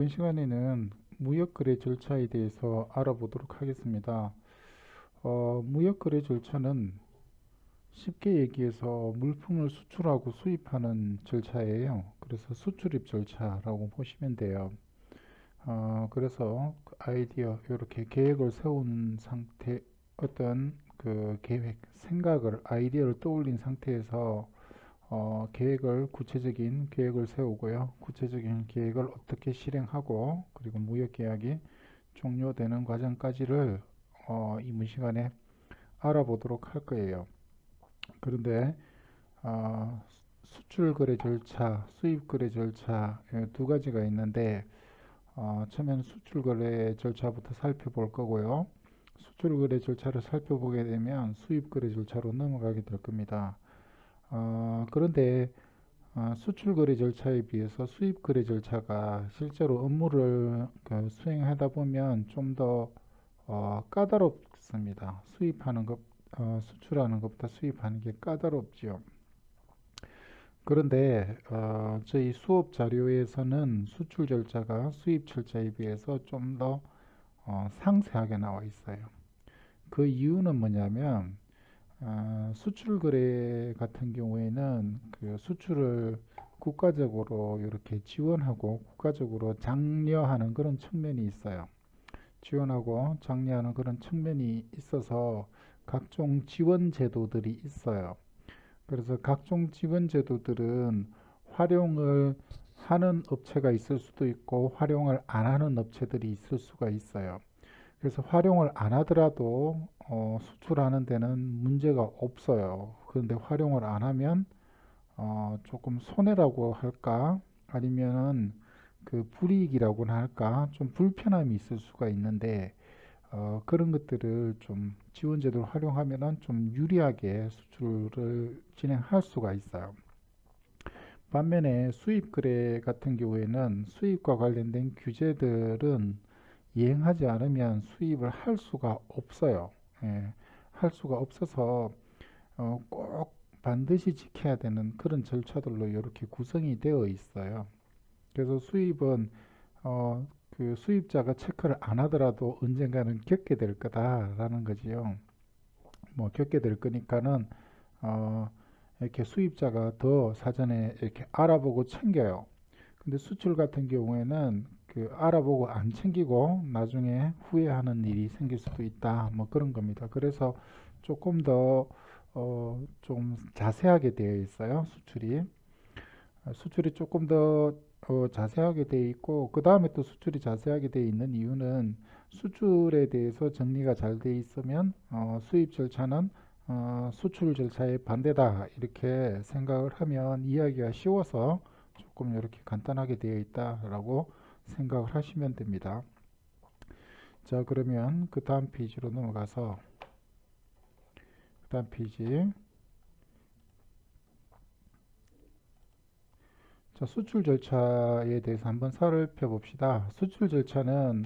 이번 시간에는 무역거래 절차에 대해서 알아보도록 하겠습니다. 무역거래 절차는 쉽게 얘기해서 물품을 수출하고 수입하는 절차예요. 그래서 수출입 절차라고 보시면 돼요. 그래서 그 아이디어, 이렇게 계획을 세운 상태, 어떤 그 계획, 생각을, 아이디어를 떠올린 상태에서 구체적인 계획을 세우고요. 구체적인 계획을 어떻게 실행하고, 그리고 무역 계약이 종료되는 과정까지를 이번 시간에 알아보도록 할 거예요. 그런데 수출 거래 절차, 수입 거래 절차 두 가지가 있는데 처음에는 수출 거래 절차부터 살펴볼 거고요. 수출 거래 절차를 살펴보게 되면 수입 거래 절차로 넘어가게 될 겁니다. 그런데 수출 거래 절차에 비해서 수입 거래 절차가 실제로 업무를 수행하다 보면 좀 더 까다롭습니다. 수출하는 것보다 수입하는 게 까다롭지요. 그런데 저희 수업 자료에서는 수출 절차가 수입 절차에 비해서 좀 더 상세하게 나와 있어요. 그 이유는 뭐냐면 수출 거래 같은 경우에는 그 수출을 국가적으로 이렇게 지원하고 국가적으로 장려하는 그런 측면이 있어요. 지원하고 장려하는 그런 측면이 있어서 각종 지원 제도들이 있어요. 그래서 각종 지원 제도들은 활용을 하는 업체가 있을 수도 있고 활용을 안 하는 업체들이 있을 수가 있어요. 그래서 활용을 안 하더라도 수출하는 데는 문제가 없어요. 그런데 활용을 안 하면 조금 손해라고 할까? 아니면은 그 불이익이라고나 할까? 좀 불편함이 있을 수가 있는데 그런 것들을 좀 지원제도를 활용하면은 좀 유리하게 수출을 진행할 수가 있어요. 반면에 수입 거래 같은 경우에는 수입과 관련된 규제들은 이행하지 않으면 수입을 할 수가 없어요. 예, 할 수가 없어서 꼭 반드시 지켜야 되는 그런 절차들로 이렇게 구성이 되어 있어요. 그래서 수입은 그 수입자가 체크를 안 하더라도 언젠가는 겪게 될 거다라는 거지요. 뭐 겪게 될 거니까는 어, 이렇게 수입자가 더 사전에 이렇게 알아보고 챙겨요. 근데 수출 같은 경우에는 그 알아보고 안 챙기고 나중에 후회하는 일이 생길 수도 있다. 뭐 그런 겁니다. 그래서 조금 더 좀 자세하게 되어 있어요. 수출이 조금 더 자세하게 되어 있고 그 다음에 또 수출이 자세하게 되어 있는 이유는 수출에 대해서 정리가 잘 되어 있으면 수입 절차는 수출 절차의 반대다 이렇게 생각을 하면 이해하기가 쉬워서 조금 이렇게 간단하게 되어 있다라고 생각을 하시면 됩니다. 자, 그러면 그 다음 페이지로 넘어가서 그 다음 페이지. 자, 수출 절차에 대해서 한번 살펴봅시다. 수출 절차는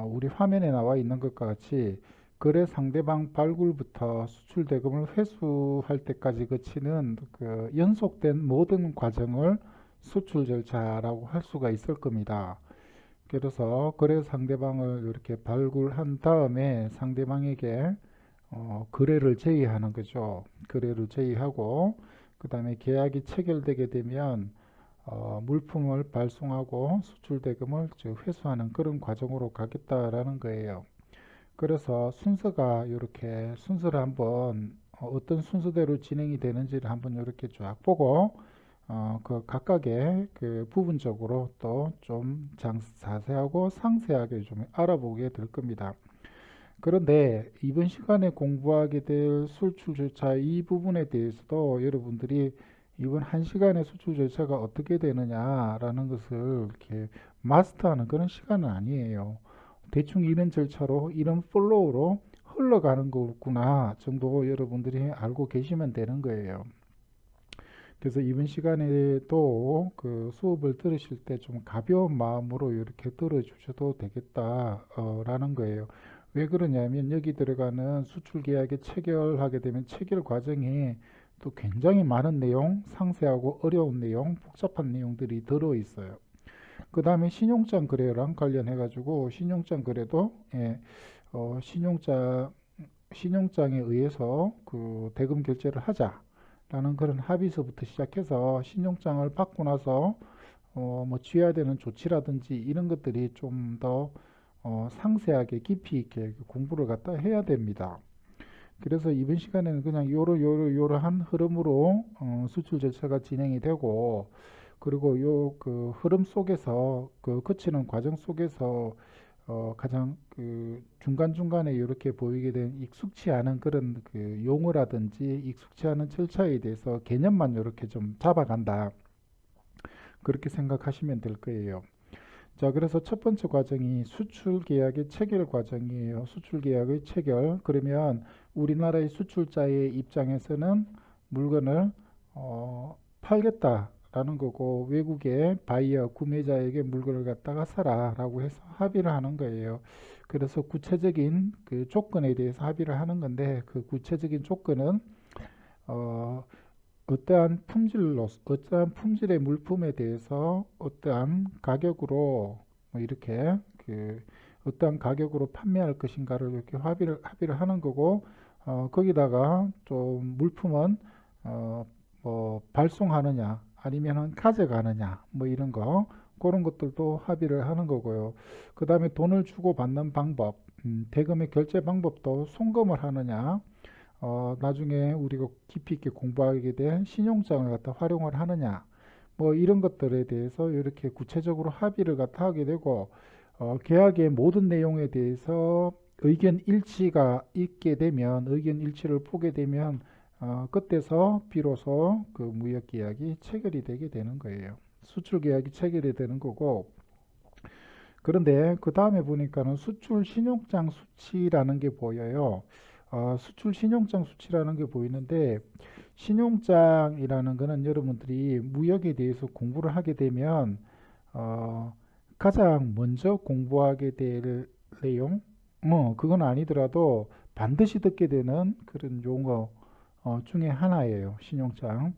우리 화면에 나와 있는 것과 같이 거래 상대방 발굴부터 수출 대금을 회수할 때까지 거치는 그 연속된 모든 과정을 수출 절차라고 할 수가 있을 겁니다. 그래서 거래 상대방을 이렇게 발굴한 다음에 상대방에게 거래를 제의하는 거죠. 거래를 제의하고 그 다음에 계약이 체결되게 되면 물품을 발송하고 수출 대금을 회수하는 그런 과정으로 가겠다라는 거예요. 그래서 순서가 이렇게 순서를 한번 어떤 순서대로 진행이 되는지를 한번 이렇게 쫙 보고 그 각각의 그 부분적으로 또 좀 자세하고 상세하게 좀 알아보게 될 겁니다. 그런데 이번 시간에 공부하게 될 수출 절차 이 부분에 대해서도 여러분들이 이번 한 시간의 수출 절차가 어떻게 되느냐라는 것을 이렇게 마스터하는 그런 시간은 아니에요. 대충 이런 절차로 이런 플로우로 흘러가는 거구나 정도 여러분들이 알고 계시면 되는 거예요. 그래서 이번 시간에도 그 수업을 들으실 때 좀 가벼운 마음으로 이렇게 들어주셔도 되겠다라는 거예요. 왜 그러냐면 여기 들어가는 수출 계약에 체결하게 되면 체결 과정이 또 굉장히 많은 내용, 상세하고 어려운 내용, 복잡한 내용들이 들어 있어요. 그 다음에 신용장 거래랑 관련해 가지고 신용장 거래도 신용장에 의해서 그 대금 결제를 하자라는 그런 합의서부터 시작해서 신용장을 받고 나서 뭐 취해야 되는 조치라든지 이런 것들이 좀 더 상세하게 깊이 있게 공부를 갖다 해야 됩니다. 그래서 이번 시간에는 그냥 요러한 흐름으로 수출 절차가 진행이 되고, 그리고 요 그 흐름 속에서 그 거치는 과정 속에서 가장 그 중간중간에 이렇게 보이게 된 익숙치 않은 그런 그 용어라든지 익숙치 않은 절차에 대해서 개념만 이렇게 좀 잡아간다. 그렇게 생각하시면 될 거예요. 자, 그래서 첫 번째 과정이 수출 계약의 체결 과정이에요. 수출 계약의 체결. 그러면 우리나라의 수출자의 입장에서는 물건을 팔겠다라는 거고, 외국의 바이어 구매자에게 물건을 갖다가 사라라고 해서 합의를 하는 거예요. 그래서 구체적인 그 조건에 대해서 합의를 하는 건데, 그 구체적인 조건은 어, 어떠한 품질의 물품에 대해서 어떠한 가격으로 뭐 이렇게 그 어떠한 가격으로 판매할 것인가를 이렇게 합의를 하는 거고, 거기다가 좀 물품은 뭐 발송하느냐 아니면은 가져가느냐 뭐 이런 거 그런 것들도 합의를 하는 거고요. 그 다음에 돈을 주고 받는 방법, 대금의 결제 방법도 송금을 하느냐, 나중에 우리가 깊이 있게 공부하게 될 신용장을 갖다 활용을 하느냐, 뭐 이런 것들에 대해서 이렇게 구체적으로 합의를 갖다 하게 되고, 계약의 모든 내용에 대해서 의견 일치가 있게 되면, 의견 일치를 보게 되면, 그때서 비로소 그 무역 계약이 체결이 되게 되는 거예요. 수출 계약이 체결이 되는 거고, 그런데 그 다음에 보니까는 수출 신용장 수치라는 게 보여요. 수출 신용장 수치라는 게 보이는데, 신용장이라는 거는 여러분들이 무역에 대해서 공부를 하게 되면 가장 먼저 공부하게 될 내용, 뭐 그건 아니더라도 반드시 듣게 되는 그런 용어 중에 하나예요. 신용장.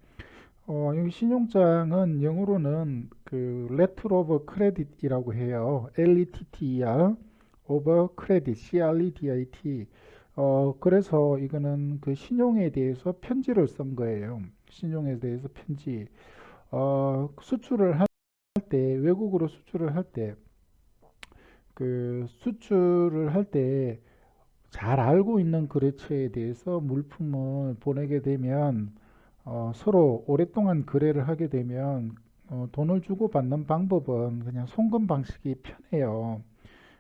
여기 신용장은 영어로는 그 Letter of Credit이라고 해요. Letter of Credit, CREDIT. 그래서 이거는 그 신용에 대해서 편지를 쓴 거예요. 신용에 대해서 편지. 수출을 할 때, 외국으로 수출을 할 때, 그 수출을 할 때 잘 알고 있는 거래처에 대해서 물품을 보내게 되면 서로 오랫동안 거래를 하게 되면 돈을 주고 받는 방법은 그냥 송금 방식이 편해요.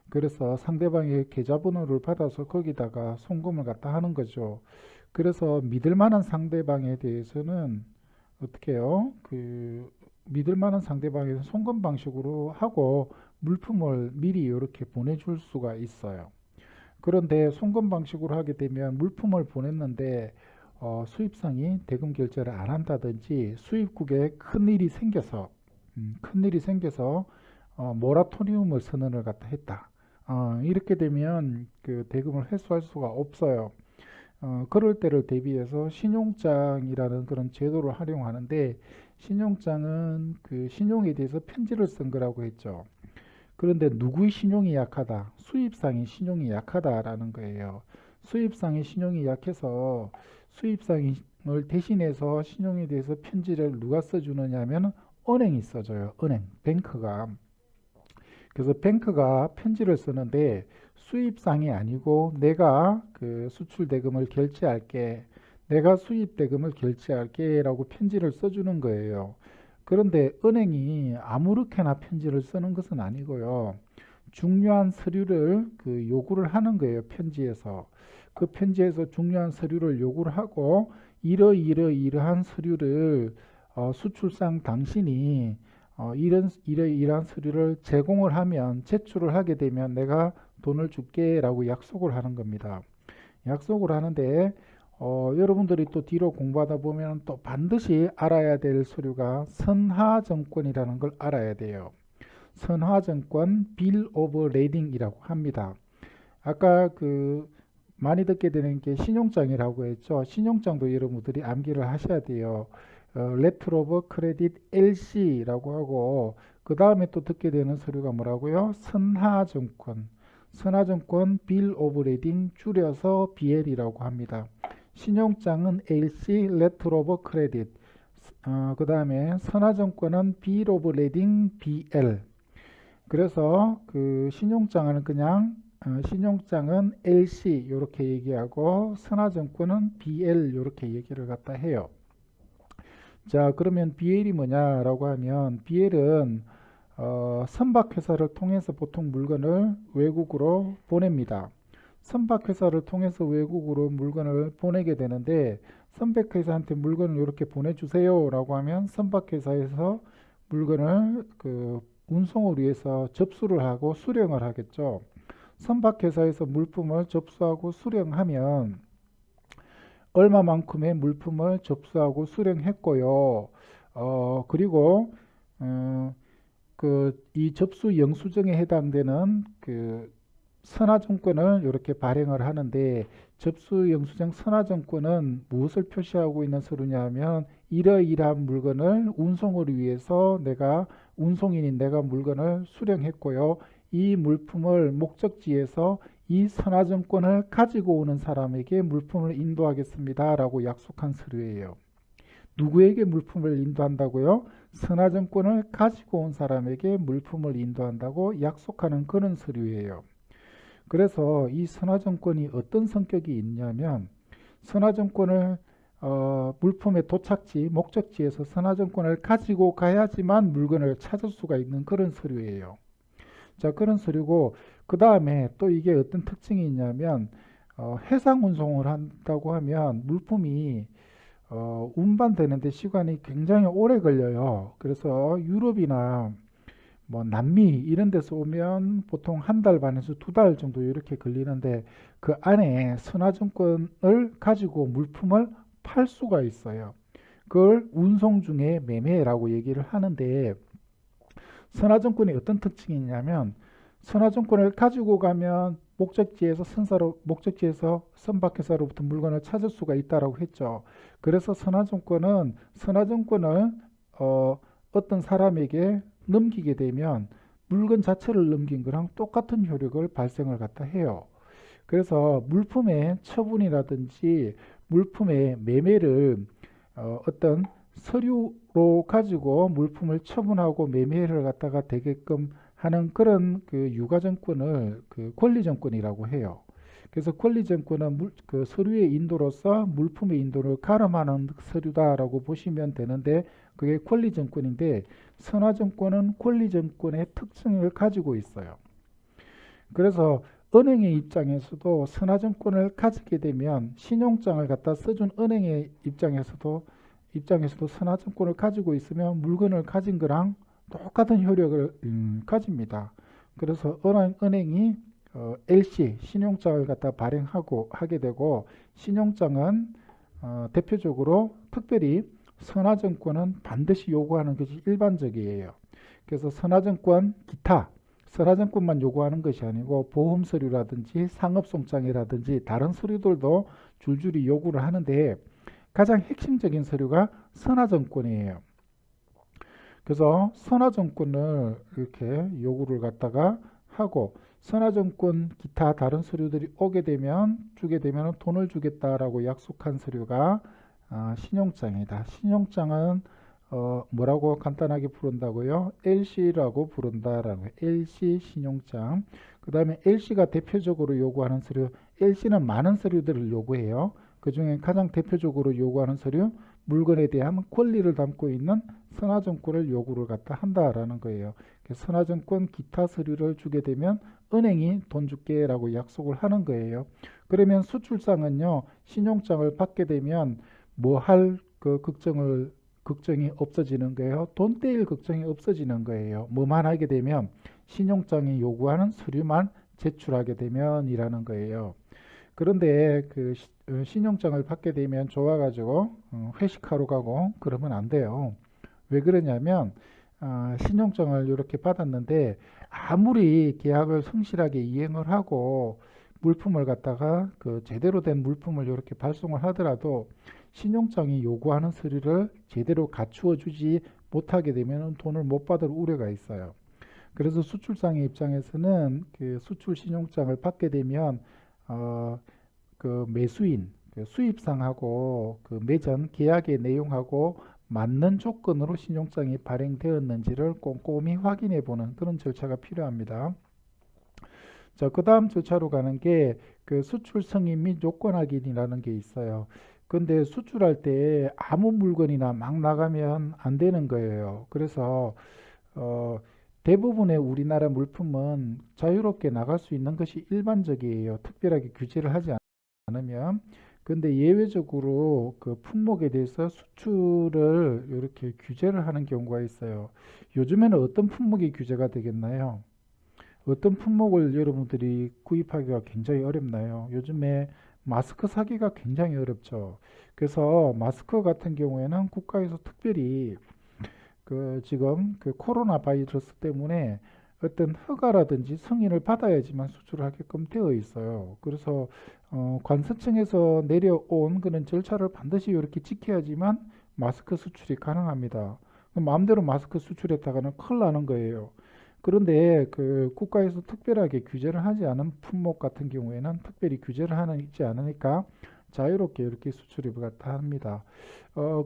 그래서 상대방의 계좌번호를 받아서 거기다가 송금을 갖다 하는 거죠. 그래서 믿을 만한 상대방에 대해서는 어떻게 해요? 그 믿을 만한 상대방에서 송금 방식으로 하고 물품을 미리 이렇게 보내줄 수가 있어요. 그런데 송금 방식으로 하게 되면 물품을 보냈는데 수입상이 대금 결제를 안 한다든지 수입국에 큰일이 생겨서 모라토리움을 선언을 갖다 했다. 이렇게 되면 그 대금을 회수할 수가 없어요. 그럴 때를 대비해서 신용장이라는 그런 제도를 활용하는데, 신용장은 그 신용에 대해서 편지를 쓴 거라고 했죠. 그런데 누구의 신용이 약하다? 수입상의 신용이 약하다라는 거예요. 수입상의 신용이 약해서 수입상을 대신해서 신용에 대해서 편지를 누가 써주느냐 하면 은행이 써줘요. 은행, 뱅크가. 그래서 뱅크가 편지를 쓰는데 수입상이 아니고 내가 그 수출 대금을 결제할게, 내가 수입 대금을 결제할게 라고 편지를 써주는 거예요. 그런데 은행이 아무렇게나 편지를 쓰는 것은 아니고요. 중요한 서류를 그 요구를 하는 거예요. 편지에서. 그 편지에서 중요한 서류를 요구를 하고, 이러이러이러한 서류를 수출상 당신이 이러이러한 서류를 제공을 하면, 제출을 하게 되면 내가 돈을 줄게 라고 약속을 하는 겁니다. 약속을 하는데 여러분들이 또 뒤로 공부하다 보면 또 반드시 알아야 될 서류가 선하증권이라는 걸 알아야 돼요. 선하증권 빌 오브 레이딩이라고 합니다. 아까 그 많이 듣게 되는 게 신용장이라고 했죠. 신용장도 여러분들이 암기를 하셔야 돼요. 레터 오브 크레딧 LC라고 하고, 그 다음에 또 듣게 되는 서류가 뭐라고요? 선하증권. 선하증권 Bill of Lading 줄여서 BL이라고 합니다. 신용장은 LC Letter of Credit. 그 다음에 선하증권은 Bill of Lading BL. 그래서 그 신용장은 그냥 신용장은 LC 이렇게 얘기하고 선하증권은 BL 이렇게 얘기를 갖다 해요. 자, 그러면 BL이 뭐냐라고 하면 BL은 선박회사를 통해서 보통 물건을 외국으로 보냅니다. 선박회사를 통해서 외국으로 물건을 보내게 되는데 선박회사한테 물건을 이렇게 보내주세요 라고 하면 선박회사에서 물건을 그 운송을 위해서 접수를 하고 수령을 하겠죠. 선박회사에서 물품을 접수하고 수령하면 얼마만큼의 물품을 접수하고 수령했고요. 그리고 이 접수 영수증에 해당되는 그 선하증권을 이렇게 발행을 하는데 접수 영수증 선하증권은 무엇을 표시하고 있는 서류냐 하면 이러이러한 물건을 운송을 위해서 내가 운송인인 내가 물건을 수령했고요. 이 물품을 목적지에서 이 선하증권을 가지고 오는 사람에게 물품을 인도하겠습니다 라고 약속한 서류예요. 누구에게 물품을 인도한다고요? 선하증권을 가지고 온 사람에게 물품을 인도한다고 약속하는 그런 서류예요. 그래서 이 선하증권이 어떤 성격이 있냐면 선하증권을 물품의 도착지, 목적지에서 선하증권을 가지고 가야지만 물건을 찾을 수가 있는 그런 서류예요. 자, 그런 서류고 그 다음에 또 이게 어떤 특징이 있냐면 해상 운송을 한다고 하면 물품이 운반되는데 시간이 굉장히 오래 걸려요. 그래서 유럽이나 뭐 남미 이런 데서 오면 보통 한 달 반에서 2달 정도 이렇게 걸리는데 그 안에 선하증권을 가지고 물품을 팔 수가 있어요. 그걸 운송 중에 매매라고 얘기를 하는데 선하증권이 어떤 특징이 있냐면 선하증권을 가지고 가면 목적지에서 선박회사로부터 물건을 찾을 수가 있다라고 했죠. 그래서 선하증권을 어떤 사람에게 넘기게 되면 물건 자체를 넘긴 거랑 똑같은 효력을 발생을 갖다 해요. 그래서 물품의 처분이라든지 물품의 매매를 어떤 서류로 가지고 물품을 처분하고 매매를 갖다가 되게끔 하는 그런 그 유가증권을 그 권리증권이라고 해요. 그래서 권리증권은 그 서류의 인도로서 물품의 인도를 가름하는 서류다라고 보시면 되는데 그게 권리증권인데 선하증권은 권리증권의 특징을 가지고 있어요. 그래서 은행의 입장에서도 선하증권을 가지게 되면 신용장을 갖다 써준 은행의 입장에서도 선하증권을 가지고 있으면 물건을 가진 거랑 똑같은 효력을 가집니다. 그래서 은행이 LC 신용장을 갖다 발행하고 하게 되고 선하증권은 대표적으로 특별히 선하증권은 반드시 요구하는 것이 일반적이에요. 그래서 선하증권만 요구하는 것이 아니고 보험서류라든지 상업송장이라든지 다른 서류들도 줄줄이 요구를 하는데 가장 핵심적인 서류가 선하증권이에요. 그래서 선하증권을 이렇게 요구를 갖다가 하고 선하증권 기타 다른 서류들이 주게 되면 돈을 주겠다라고 약속한 서류가 신용장이다. 신용장은 뭐라고 간단하게 부른다고요? LC라고 부른다라고. LC 신용장. 그 다음에 LC가 대표적으로 요구하는 서류. LC는 많은 서류들을 요구해요. 그 중에 가장 대표적으로 요구하는 서류, 물건에 대한 권리를 담고 있는 선하증권을 요구를 갖다 한다라는 거예요. 선하증권 기타 서류를 주게 되면 은행이 돈 줄게라고 약속을 하는 거예요. 그러면 수출상은요, 신용장을 받게 되면 뭐 할 그 걱정이 없어지는 거예요. 돈 떼일 걱정이 없어지는 거예요. 뭐만 하게 되면 신용장이 요구하는 서류만 제출하게 되면이라는 거예요. 그런데 그 신용장을 받게 되면 좋아가지고 회식하러 가고 그러면 안 돼요. 왜 그러냐면 신용장을 이렇게 받았는데 아무리 계약을 성실하게 이행을 하고 물품을 갖다가 그 제대로 된 물품을 이렇게 발송을 하더라도 신용장이 요구하는 서류를 제대로 갖추어 주지 못하게 되면 돈을 못 받을 우려가 있어요. 그래서 수출상의 입장에서는 그 수출 신용장을 받게 되면 어, 그 매수인, 그 수입상하고 그 매전 계약의 내용하고 맞는 조건으로 신용장이 발행되었는지를 꼼꼼히 확인해 보는 그런 절차가 필요합니다. 자, 그 다음 절차로 가는 게 그 수출 승인 및 요건 확인이라는 게 있어요. 근데 수출할 때 아무 물건이나 막 나가면 안 되는 거예요. 그래서 어, 대부분의 우리나라 물품은 자유롭게 나갈 수 있는 것이 일반적이에요. 특별하게 규제를 하지 않으면. 근데 예외적으로 그 품목에 대해서 수출을 이렇게 규제를 하는 경우가 있어요. 요즘에는 어떤 품목이 규제가 되겠나요? 어떤 품목을 여러분들이 구입하기가 굉장히 어렵나요? 요즘에 마스크 사기가 굉장히 어렵죠. 그래서 마스크 같은 경우에는 국가에서 특별히 그 지금 그 코로나 바이러스 때문에 어떤 허가라든지 승인을 받아야지만 수출을 하게끔 되어 있어요. 그래서 관세청에서 내려온 그런 절차를 반드시 이렇게 지켜야지만 마스크 수출이 가능합니다. 마음대로 마스크 수출했다가는 큰일 나는 거예요. 그런데 그 국가에서 특별하게 규제를 하지 않은 품목 같은 경우에는 특별히 규제를 하지 않으니까 자유롭게 이렇게 수출을 갖다 합니다.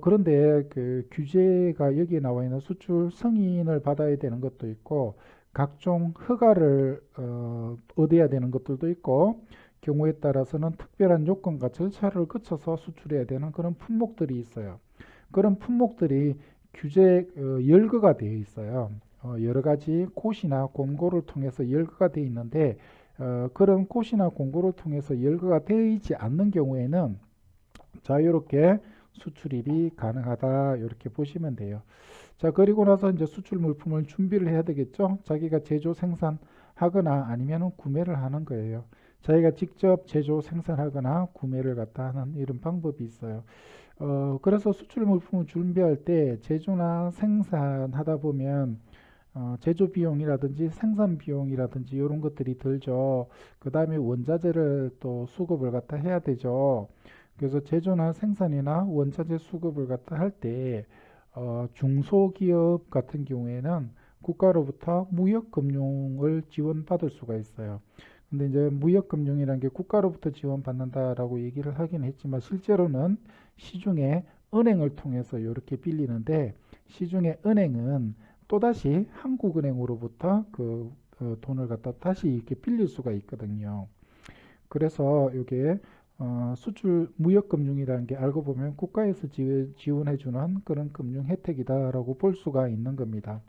그런데 그 규제가 여기에 나와 있는 수출 승인을 받아야 되는 것도 있고 각종 허가를 얻어야 되는 것들도 있고 경우에 따라서는 특별한 요건과 절차를 거쳐서 수출해야 되는 그런 품목들이 있어요. 그런 품목들이 규제 열거가 되어 있어요. 여러 가지 고시나 공고를 통해서 열거가 되어 있는데 그런 고시나 공고를 통해서 열거가 되어 있지 않는 경우에는 자유롭게 수출입이 가능하다 이렇게 보시면 돼요. 자, 그리고 나서 이제 수출 물품을 준비를 해야 되겠죠. 자기가 제조 생산하거나 아니면 구매를 하는 거예요. 자기가 직접 제조 생산하거나 구매를 갖다 하는 이런 방법이 있어요. 그래서 수출 물품을 준비할 때 제조나 생산하다 보면 제조 비용이라든지 생산 비용이라든지 이런 것들이 들죠. 그 다음에 원자재를 또 수급을 갖다 해야 되죠. 그래서 제조나 생산이나 원자재 수급을 갖다 할 때 중소기업 같은 경우에는 국가로부터 무역금융을 지원받을 수가 있어요. 근데 이제 무역금융이라는 게 국가로부터 지원받는다라고 얘기를 하긴 했지만 실제로는 시중에 은행을 통해서 이렇게 빌리는데 시중에 은행은 또다시 한국은행으로부터 그 돈을 갖다 다시 이렇게 빌릴 수가 있거든요. 그래서 이게 수출 무역금융이라는 게 알고 보면 국가에서 지원해주는 그런 금융 혜택이다라고 볼 수가 있는 겁니다.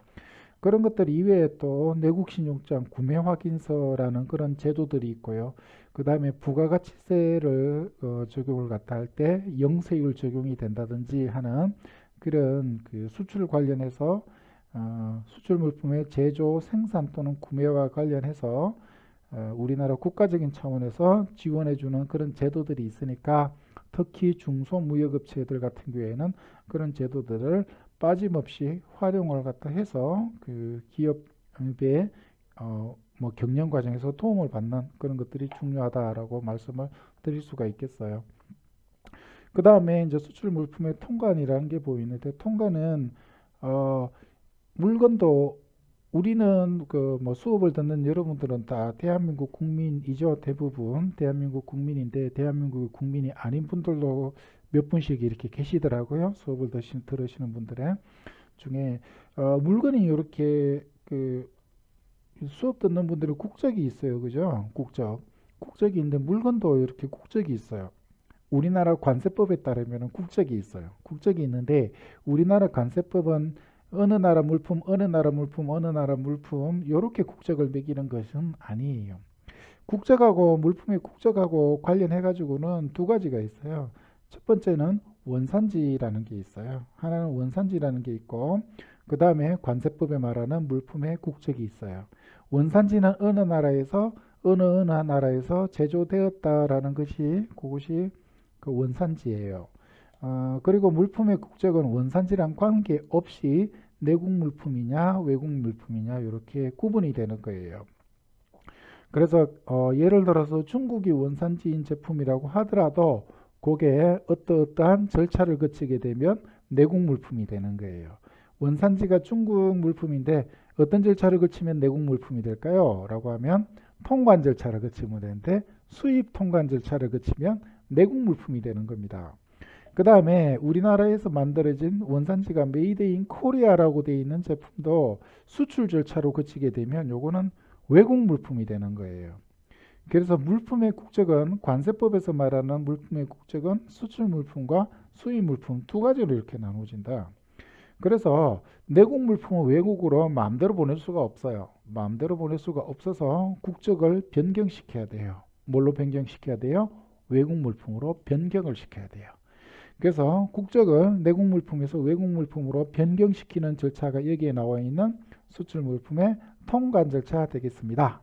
그런 것들 이외에 또 내국신용장 구매 확인서라는 그런 제도들이 있고요. 그 다음에 부가가치세를 적용을 갖다 할 때 영세율 적용이 된다든지 하는 그런 그 수출 관련해서 수출 물품의 제조, 생산 또는 구매와 관련해서 우리나라 국가적인 차원에서 지원해주는 그런 제도들이 있으니까 특히 중소무역업체들 같은 경우에는 그런 제도들을 빠짐없이 활용을 갖다 해서 그 기업의 뭐 경영 과정에서 도움을 받는 그런 것들이 중요하다라고 말씀을 드릴 수가 있겠어요. 그 다음에 이제 수출 물품의 통관이라는 게 보이는데 통관은 어, 물건도 우리는 그 뭐 수업을 듣는 여러분들은 다 대한민국 국민이죠. 대부분 대한민국 국민인데 대한민국 국민이 아닌 분들도 몇 분씩 이렇게 계시더라고요. 수업을 들으시는 분들의 중에 물건이 이렇게 그 수업 듣는 분들은 국적이 있어요. 그죠? 국적이 있는데 물건도 이렇게 국적이 있어요. 우리나라 관세법에 따르면 국적이 있어요. 국적이 있는데 우리나라 관세법은 어느 나라 물품, 어느 나라 물품, 어느 나라 물품 이렇게 국적을 매기는 것은 아니에요. 국적하고 물품의 국적하고 관련해 가지고는 두 가지가 있어요. 첫 번째는 원산지라는 게 있어요. 하나는 원산지라는 게 있고 그 다음에 관세법에 말하는 물품의 국적이 있어요. 원산지는 어느 나라에서 제조되었다라는 것이 그것이 그 원산지예요. 그리고 물품의 국적은 원산지랑 관계없이 내국 물품이냐 외국 물품이냐 이렇게 구분이 되는 거예요. 그래서 예를 들어서 중국이 원산지인 제품이라고 하더라도 그게 어떠한 절차를 거치게 되면 내국 물품이 되는 거예요. 원산지가 중국 물품인데 어떤 절차를 거치면 내국 물품이 될까요? 라고 하면 통관 절차를 거치면 되는데 수입 통관 절차를 거치면 내국 물품이 되는 겁니다. 그 다음에 우리나라에서 만들어진 원산지가 메이드 인 코리아라고 되어 있는 제품도 수출 절차로 거치게 되면 요거는 외국 물품이 되는 거예요. 그래서 물품의 국적은 관세법에서 말하는 물품의 국적은 수출 물품과 수입 물품 두 가지로 이렇게 나눠진다. 그래서 내국 물품은 외국으로 마음대로 보낼 수가 없어요. 마음대로 보낼 수가 없어서 국적을 변경시켜야 돼요. 뭘로 변경시켜야 돼요? 외국 물품으로 변경을 시켜야 돼요. 그래서 국적을 내국 물품에서 외국 물품으로 변경시키는 절차가 여기에 나와 있는 수출 물품의 통관 절차 되겠습니다.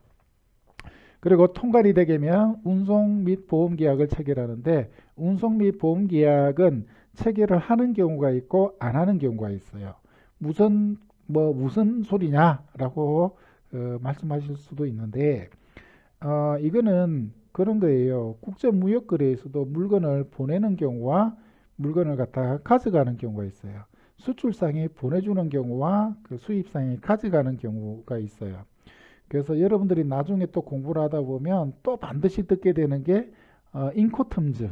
그리고 통관이 되려면 운송 및 보험 계약을 체결하는데 운송 및 보험 계약은 체결을 하는 경우가 있고 안 하는 경우가 있어요. 무슨 소리냐라고 말씀하실 수도 있는데 이거는 그런 거예요. 국제무역거래에서도 물건을 보내는 경우와 물건을 갖다가 가져가는 경우가 있어요. 수출상이 보내주는 경우와 그 수입상이 가져가는 경우가 있어요. 그래서 여러분들이 나중에 또 공부를 하다 보면 또 반드시 듣게 되는 게 인코텀즈.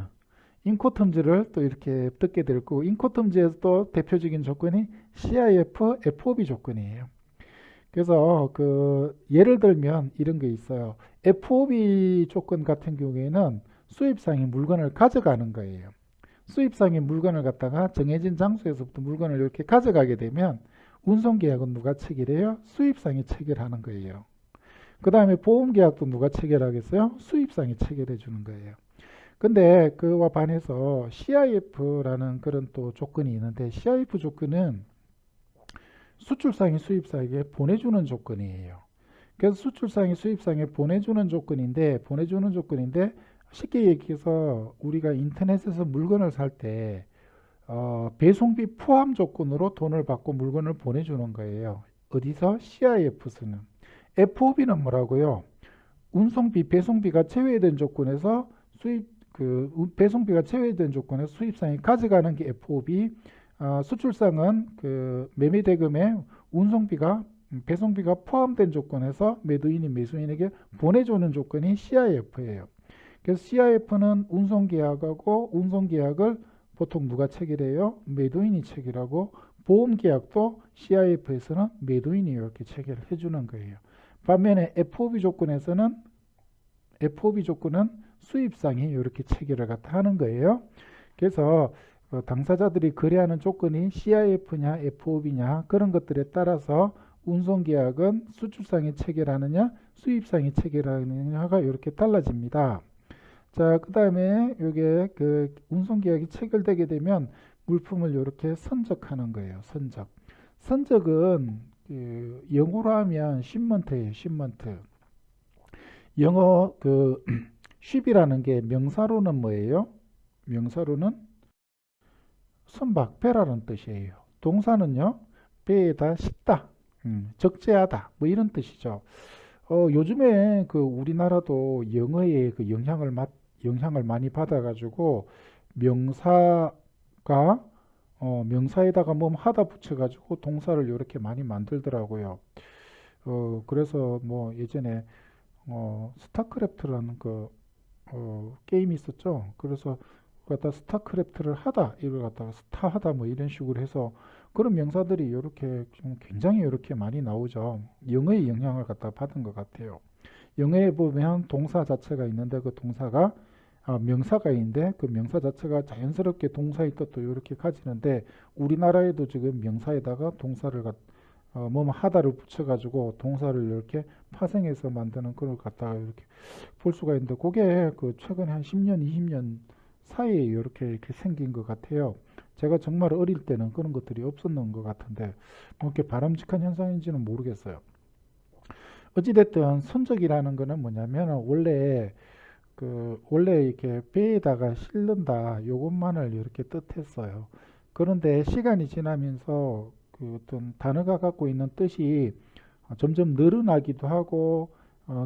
인코텀즈를 또 이렇게 듣게 될 거고 인코텀즈에서 또 대표적인 조건이 CIF, FOB 조건이에요. 그래서 그 예를 들면 이런 게 있어요. FOB 조건 같은 경우에는 수입상이 물건을 가져가는 거예요. 수입상의 물건을 갖다가 정해진 장소에서부터 물건을 이렇게 가져가게 되면 운송계약은 누가 체결해요? 수입상이 체결하는 거예요. 그 다음에 보험계약도 누가 체결하겠어요? 수입상이 체결해 주는 거예요. 근데 그와 반해서 CIF라는 그런 또 조건이 있는데 CIF 조건은 수출상이 수입상에게 보내주는 조건이에요. 그래서 수출상이 수입상에 보내주는 조건인데 쉽게 얘기해서 우리가 인터넷에서 물건을 살 때 배송비 포함 조건으로 돈을 받고 물건을 보내주는 거예요. 어디서? CIF에서는. FOB는 뭐라고요? 운송비, 배송비가 제외된 조건에서 배송비가 제외된 조건에서 수입상이 가져가는 게 FOB, 수출상은 그 매매 대금에 운송비가 배송비가 포함된 조건에서 매도인이 매수인에게 보내주는 조건이 CIF예요. 그래서 CIF는 운송계약하고 운송계약을 보통 누가 체결해요? 매도인이 체결하고 보험계약도 CIF에서는 매도인이 이렇게 체결을 해주는 거예요. 반면에 FOB 조건은 수입상이 이렇게 체결을 갖다 하는 거예요. 그래서 당사자들이 거래하는 조건이 CIF냐 FOB냐 그런 것들에 따라서 운송계약은 수출상이 체결하느냐 수입상이 체결하느냐가 이렇게 달라집니다. 자, 그 다음에 이게 그 운송계약이 체결되게 되면 물품을 이렇게 선적하는 거예요. 선적은 그 영어로 하면 shipment예요. shipment. 영어 그 ship이라는 게 명사로는 뭐예요? 명사로는 선박, 배라는 뜻이에요. 동사는요, 배에다 싣다, 적재하다, 뭐 이런 뜻이죠. 요즘에 그 우리나라도 영어에 그 영향을 많이 받아가지고 명사가 명사에다가 뭐 하다 붙여가지고 동사를 이렇게 많이 만들더라고요. 그래서 뭐 예전에 스타크래프트라는 그 게임이 있었죠. 그래서 갖다 스타크래프트를 하다 이걸 갖다가 스타하다 뭐 이런 식으로 해서 그런 명사들이 이렇게 좀 굉장히 이렇게 많이 나오죠. 영어의 영향을 갖다 받은 것 같아요. 영어에 보면 동사 자체가 있는데 그 동사가 명사가 있는데 그 명사 자체가 자연스럽게 동사의 뜻도 이렇게 가지는데 우리나라에도 지금 명사에다가 동사를 뭐뭐 하다를 붙여가지고 동사를 이렇게 파생해서 만드는 그걸 갖다가 이렇게 볼 수가 있는데 그게 그 최근에 한 10년, 20년 사이에 이렇게 생긴 것 같아요. 제가 정말 어릴 때는 그런 것들이 없었는 것 같은데 뭐 이렇게 바람직한 현상인지는 모르겠어요. 어찌됐든 선적이라는 거는 뭐냐면 원래 이렇게 배에다가 실른다 요것만을 이렇게 뜻했어요. 그런데 시간이 지나면서 그 어떤 단어가 갖고 있는 뜻이 점점 늘어나기도 하고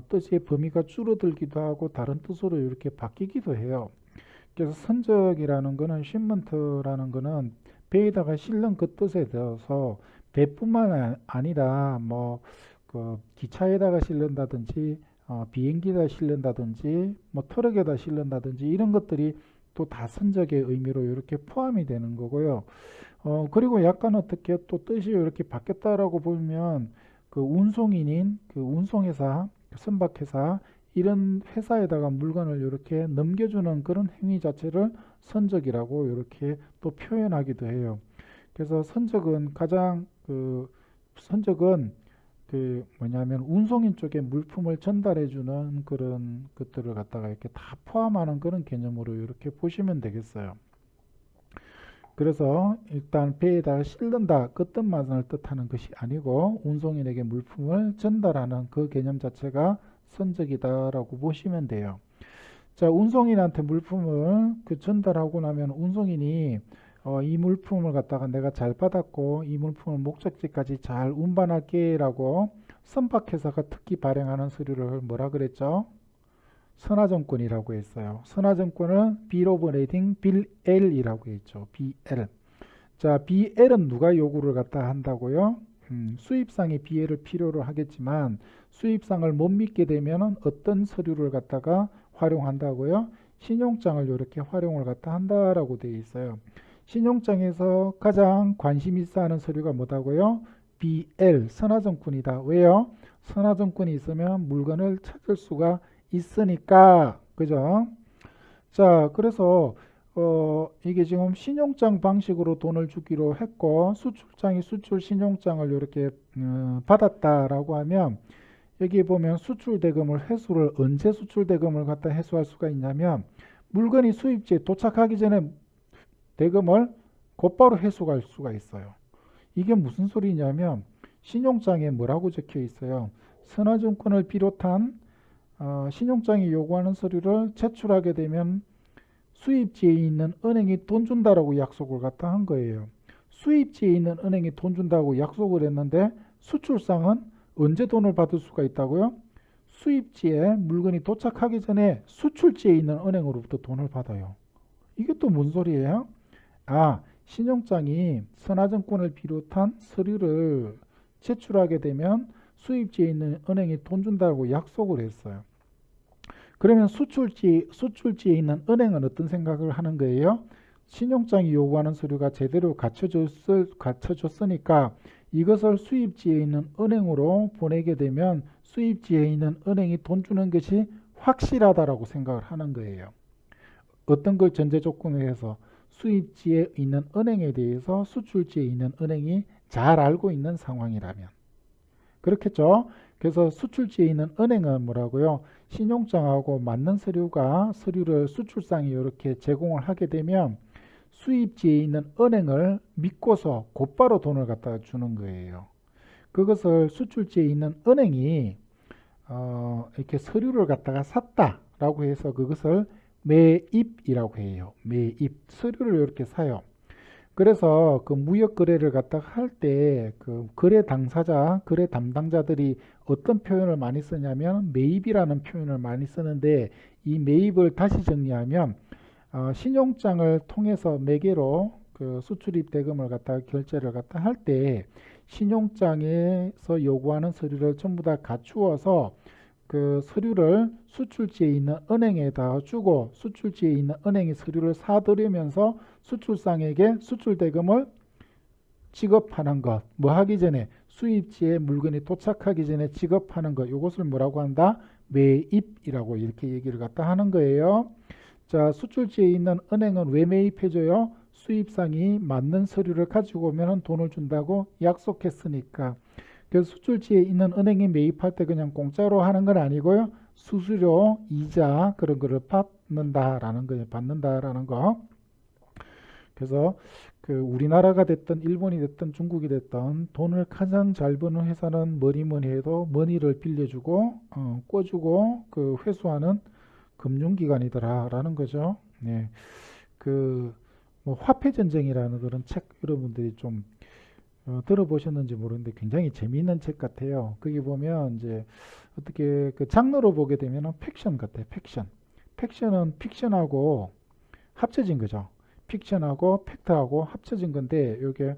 뜻의 범위가 줄어들기도 하고 다른 뜻으로 이렇게 바뀌기도 해요. 그래서 선적이라는 거는 shipment라는 거는 배에다가 실는 그 뜻에 대해서 배뿐만 아니라 뭐 그 기차에다가 실른다든지 비행기에다 실른다든지 뭐 트럭에다 실른다든지 이런 것들이 또 다 선적의 의미로 이렇게 포함이 되는 거고요. 그리고 약간 어떻게 또 뜻이 이렇게 바뀌었다라고 보면 그 운송인인 그 운송회사, 선박회사 이런 회사에다가 물건을 이렇게 넘겨주는 그런 행위 자체를 선적이라고 이렇게 또 표현하기도 해요. 그래서 선적은 그 뭐냐면 운송인 쪽에 물품을 전달해 주는 그런 것들을 갖다가 이렇게 다 포함하는 그런 개념으로 이렇게 보시면 되겠어요. 그래서 일단 배에다가 실른다 그 뜻만을 뜻하는 것이 아니고 운송인에게 물품을 전달하는 그 개념 자체가 선적이다라고 보시면 돼요. 자, 운송인한테 물품을 전달하고 나면 운송인이 이 물품을 갖다가 내가 잘 받았고 이 물품을 목적지까지 잘 운반할게라고 선박회사가 특히 발행하는 서류를 뭐라 그랬죠? 선화증권이라고 했어요. 선화증권은 Bill of Lading, BL이라고 했죠. BL. 자, BL은 누가 요구를 갖다 한다고요? 수입상이 BL을 필요로 하겠지만 수입상을 못 믿게 되면 어떤 서류를 갖다가 활용한다고요? 신용장을 이렇게 활용을 갖다 한다라고 되어 있어요. 신용장에서 가장 관심 있어 하는 서류가 뭐다고요? BL, 선화증권이다. 왜요? 선화증권이 있으면 물건을 찾을 수가 있으니까. 그죠? 자, 그래서 이게 지금 신용장 방식으로 돈을 주기로 했고 수출장이 수출 신용장을 이렇게 받았다라고 하면 여기 보면 수출 대금을 회수를 언제 수출 대금을 갖다 회수할 수가 있냐면 물건이 수입지에 도착하기 전에 대금을 곧바로 회수할 수가 있어요. 이게 무슨 소리냐면 신용장에 뭐라고 적혀 있어요? 선화증권을 비롯한 신용장이 요구하는 서류를 제출하게 되면 수입지에 있는 은행이 돈 준다라고 약속을 갖다 한 거예요. 수입지에 있는 은행이 돈 준다고 약속을 했는데 수출상은 언제 돈을 받을 수가 있다고요? 수입지에 물건이 도착하기 전에 수출지에 있는 은행으로부터 돈을 받아요. 이게 또 뭔 소리예요? 신용장이 선화증권을 비롯한 서류를 제출하게 되면 수입지에 있는 은행이 돈 준다고 약속을 했어요. 그러면 수출지에 있는 은행은 어떤 생각을 하는 거예요? 신용장이 요구하는 서류가 제대로 갖춰졌으니까 이것을 수입지에 있는 은행으로 보내게 되면 수입지에 있는 은행이 돈 주는 것이 확실하다라고 생각을 하는 거예요. 어떤 걸 전제 조건에 해서 수입지에 있는 은행에 대해서 수출지에 있는 은행이 잘 알고 있는 상황이라면. 그렇겠죠? 그래서 수출지에 있는 은행은 뭐라고요? 신용장하고 맞는 서류를 수출상에 이렇게 제공을 하게 되면 수입지에 있는 은행을 믿고서 곧바로 돈을 갖다 주는 거예요. 그것을 수출지에 있는 은행이 이렇게 서류를 갖다가 샀다라고 해서 그것을 매입이라고 해요. 매입. 서류를 이렇게 사요. 그래서 그 무역 거래를 갖다가 할 때 그 거래 당사자, 거래 담당자들이 어떤 표현을 많이 쓰냐면 매입이라는 표현을 많이 쓰는데 이 매입을 다시 정리하면 신용장을 통해서 매개로 그 수출입 대금을 갖다가 결제를 갖다 할 때 신용장에서 요구하는 서류를 전부 다 갖추어서 그 서류를 수출지에 있는 은행에다 주고 수출지에 있는 은행이 서류를 사들이면서 수출상에게 수출 대금을 지급하는 것. 뭐 하기 전에 수입지에 물건이 도착하기 전에 지급하는 것. 이것을 뭐라고 한다? 매입이라고 이렇게 얘기를 갖다 하는 거예요. 자, 수출지에 있는 은행은 왜 매입해줘요? 수입상이 맞는 서류를 가지고 오면 돈을 준다고 약속했으니까. 그래서 수출지에 있는 은행이 매입할 때 그냥 공짜로 하는 건 아니고요. 수수료, 이자 그런 거를 받는다라는 거예요. 받는다라는 거. 그래서 그 우리나라가 됐든 일본이 됐든 중국이 됐든 돈을 가장 잘 버는 회사는 뭐니 해도 머니를 빌려주고 꿔주고 그 회수하는 금융기관이더라라는 거죠. 네. 그 뭐 화폐 전쟁이라는 그런 책 여러분들이 좀 들어보셨는지 모르는데 굉장히 재미있는 책 같아요. 거기 보면 이제 어떻게 그 장르로 보게 되면 픽션 같아요. 픽션. 픽션은 픽션하고 합쳐진 거죠. 픽션하고 팩트하고 합쳐진 건데 이게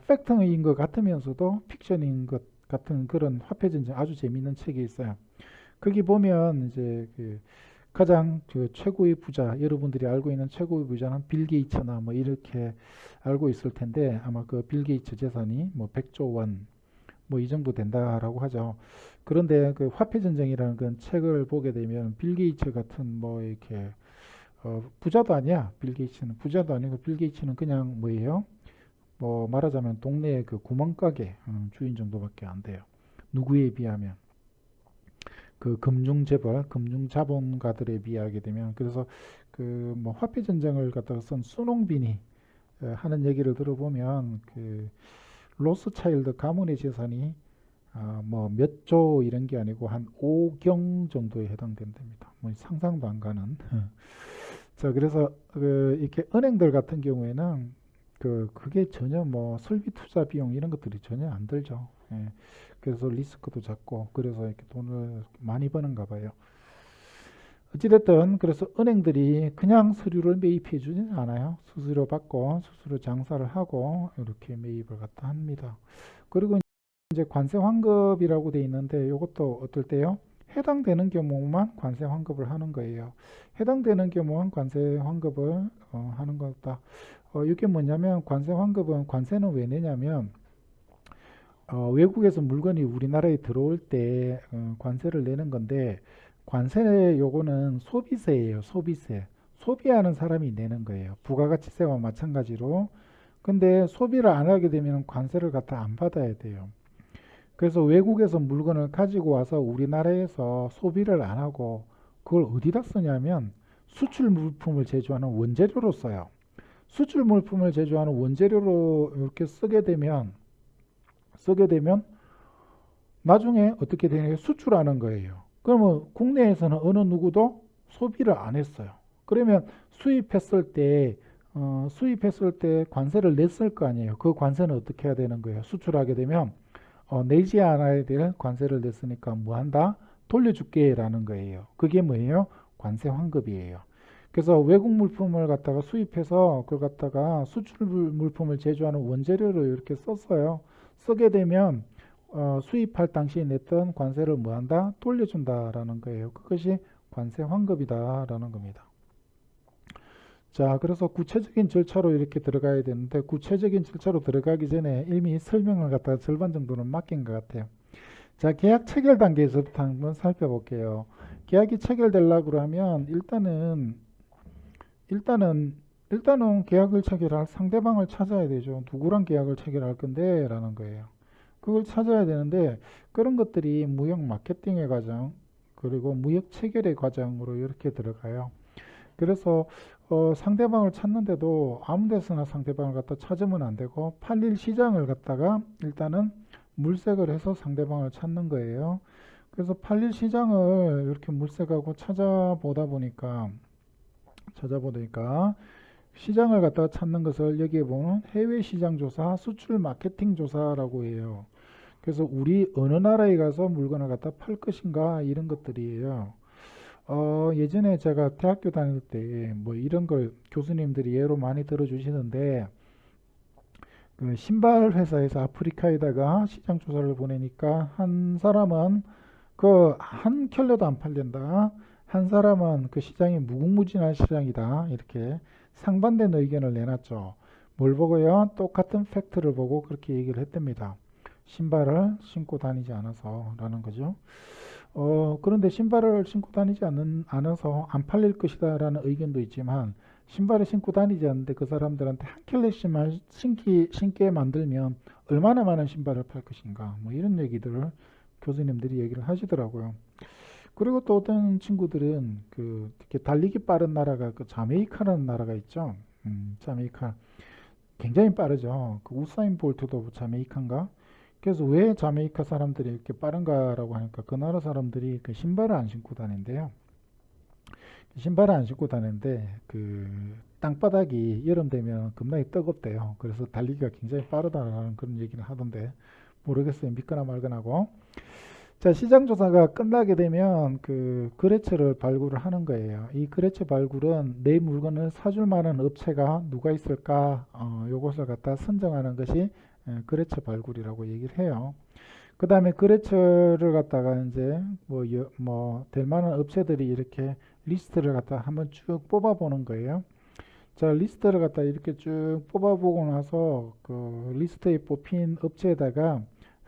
팩트인 것 같으면서도 픽션인 것 같은 그런 화폐 전쟁 아주 재미있는 책이 있어요. 거기 보면 이제 그 가장 그 최고의 부자, 여러분들이 알고 있는 최고의 부자는 빌 게이츠나 뭐 이렇게 알고 있을 텐데 아마 그 빌 게이츠 재산이 뭐 100조 원 뭐 이 정도 된다라고 하죠. 그런데 그 화폐 전쟁이라는 그런 책을 보게 되면 빌 게이츠 같은 뭐 이렇게 부자도 아니야. 빌 게이츠는 부자도 아니고 빌 게이츠는 그냥 뭐예요? 뭐 말하자면 동네의 그 구멍가게 주인 정도밖에 안 돼요. 누구에 비하면 그 금융재벌, 금융자본가들에 비하게 되면 그래서 그 뭐 화폐 전쟁을 갖다가 쓴 수농빈이 하는 얘기를 들어보면 그 로스차일드 가문의 재산이 뭐 몇 조 이런 게 아니고 한 5경 정도에 해당된답니다. 뭐 상상도 안 가는. 자, 그래서 그 이렇게 은행들 같은 경우에는 그게 전혀 뭐 설비 투자 비용 이런 것들이 전혀 안 들죠. 예. 그래서 리스크도 작고 그래서 이렇게 돈을 많이 버는가 봐요. 어찌됐든 그래서 은행들이 그냥 서류를 매입해 주진 않아요. 수수료 받고 수수료 장사를 하고 이렇게 매입을 갖다 합니다. 그리고 이제 관세 환급이라고 돼 있는데 이것도 어떨 때요? 해당되는 경우만 관세 환급을 하는 거예요. 해당되는 경우만 관세 환급을 하는 거다. 이게 뭐냐면 관세 환급은 관세는 왜 내냐면 외국에서 물건이 우리나라에 들어올 때 관세를 내는 건데 관세 요거는 소비세예요. 소비세. 소비하는 사람이 내는 거예요. 부가가치세와 마찬가지로. 근데 소비를 안 하게 되면 관세를 갖다 안 받아야 돼요. 그래서 외국에서 물건을 가지고 와서 우리나라에서 소비를 안 하고 그걸 어디다 쓰냐면 수출 물품을 제조하는 원재료로 써요. 수출 물품을 제조하는 원재료로 이렇게 쓰게 되면 나중에 어떻게 되냐 수출하는 거예요. 그러면 국내에서는 어느 누구도 소비를 안 했어요. 그러면 수입했을 때 관세를 냈을 거 아니에요. 그 관세는 어떻게 해야 되는 거예요? 수출하게 되면 내지 않아야 될 관세를 냈으니까 뭐 한다? 돌려줄게라는 거예요. 그게 뭐예요? 관세 환급이에요. 그래서 외국 물품을 갖다가 수입해서 그걸 갖다가 수출 물품을 제조하는 원재료로 이렇게 썼어요. 쓰게 되면 수입할 당시에 냈던 관세를 뭐 한다? 돌려준다라는 거예요. 그것이 관세 환급이다라는 겁니다. 자, 그래서 구체적인 절차로 이렇게 들어가야 되는데 구체적인 절차로 들어가기 전에 이미 설명을 갖다가 절반 정도는 맡긴 것 같아요. 자, 계약 체결 단계에서부터 한번 살펴볼게요. 계약이 체결되려고 그러면 일단은 계약을 체결할 상대방을 찾아야 되죠. 누구랑 계약을 체결할 건데 라는 거예요. 그걸 찾아야 되는데 그런 것들이 무역 마케팅의 과정 그리고 무역 체결의 과정으로 이렇게 들어가요. 그래서 상대방을 찾는데도 아무 데서나 상대방을 갖다 찾으면 안 되고 팔릴 시장을 갖다가 일단은 물색을 해서 상대방을 찾는 거예요. 그래서 팔릴 시장을 이렇게 물색하고 찾아보니까 시장을 갖다가 찾는 것을 여기에 보면 해외 시장 조사, 수출 마케팅 조사라고 해요. 그래서 우리 어느 나라에 가서 물건을 갖다 팔 것인가 이런 것들이에요. 예전에 제가 대학교 다닐 때 뭐 이런 걸 교수님들이 예로 많이 들어주시는데 그 신발 회사에서 아프리카에다가 시장 조사를 보내니까 한 사람은 그 한 켤레도 안 팔린다. 한 사람은 그 시장이 무궁무진한 시장이다. 이렇게 상반된 의견을 내놨죠. 뭘 보고요? 똑같은 팩트를 보고 그렇게 얘기를 했답니다. 신발을 신고 다니지 않아서라는 거죠. 그런데 신발을 신고 다니지 않아서 안 팔릴 것이다라는 의견도 있지만 신발을 신고 다니지 않는데 그 사람들한테 한 켤레씩만 신게 만들면 얼마나 많은 신발을 팔 것인가 뭐 이런 얘기들을 교수님들이 얘기를 하시더라고요. 그리고 또 어떤 친구들은 그 이렇게 달리기 빠른 나라가 그 자메이카라는 나라가 있죠. 자메이카 굉장히 빠르죠. 그 우사인 볼트도 자메이카인가? 그래서 왜 자메이카 사람들이 이렇게 빠른가라고 하니까 그 나라 사람들이 그 신발을 안 신고 다닌대요. 신발을 안 신고 다니는데 그 땅바닥이 여름 되면 겁나게 뜨겁대요. 그래서 달리기가 굉장히 빠르다라는 그런 얘기를 하던데 모르겠어요. 믿거나 말거나 하고. 자, 시장 조사가 끝나게 되면 그 거래처를 발굴을 하는 거예요. 이 거래처 발굴은 내 물건을 사줄 만한 업체가 누가 있을까? 요것을 갖다 선정하는 것이 거래처 발굴이라고 얘기를 해요. 그 다음에 거래처를 갖다가 이제 될 만한 업체들이 이렇게 리스트를 갖다 한번 쭉 뽑아보는 거예요. 자, 리스트를 갖다 이렇게 쭉 뽑아보고 나서 그 리스트에 뽑힌 업체에다가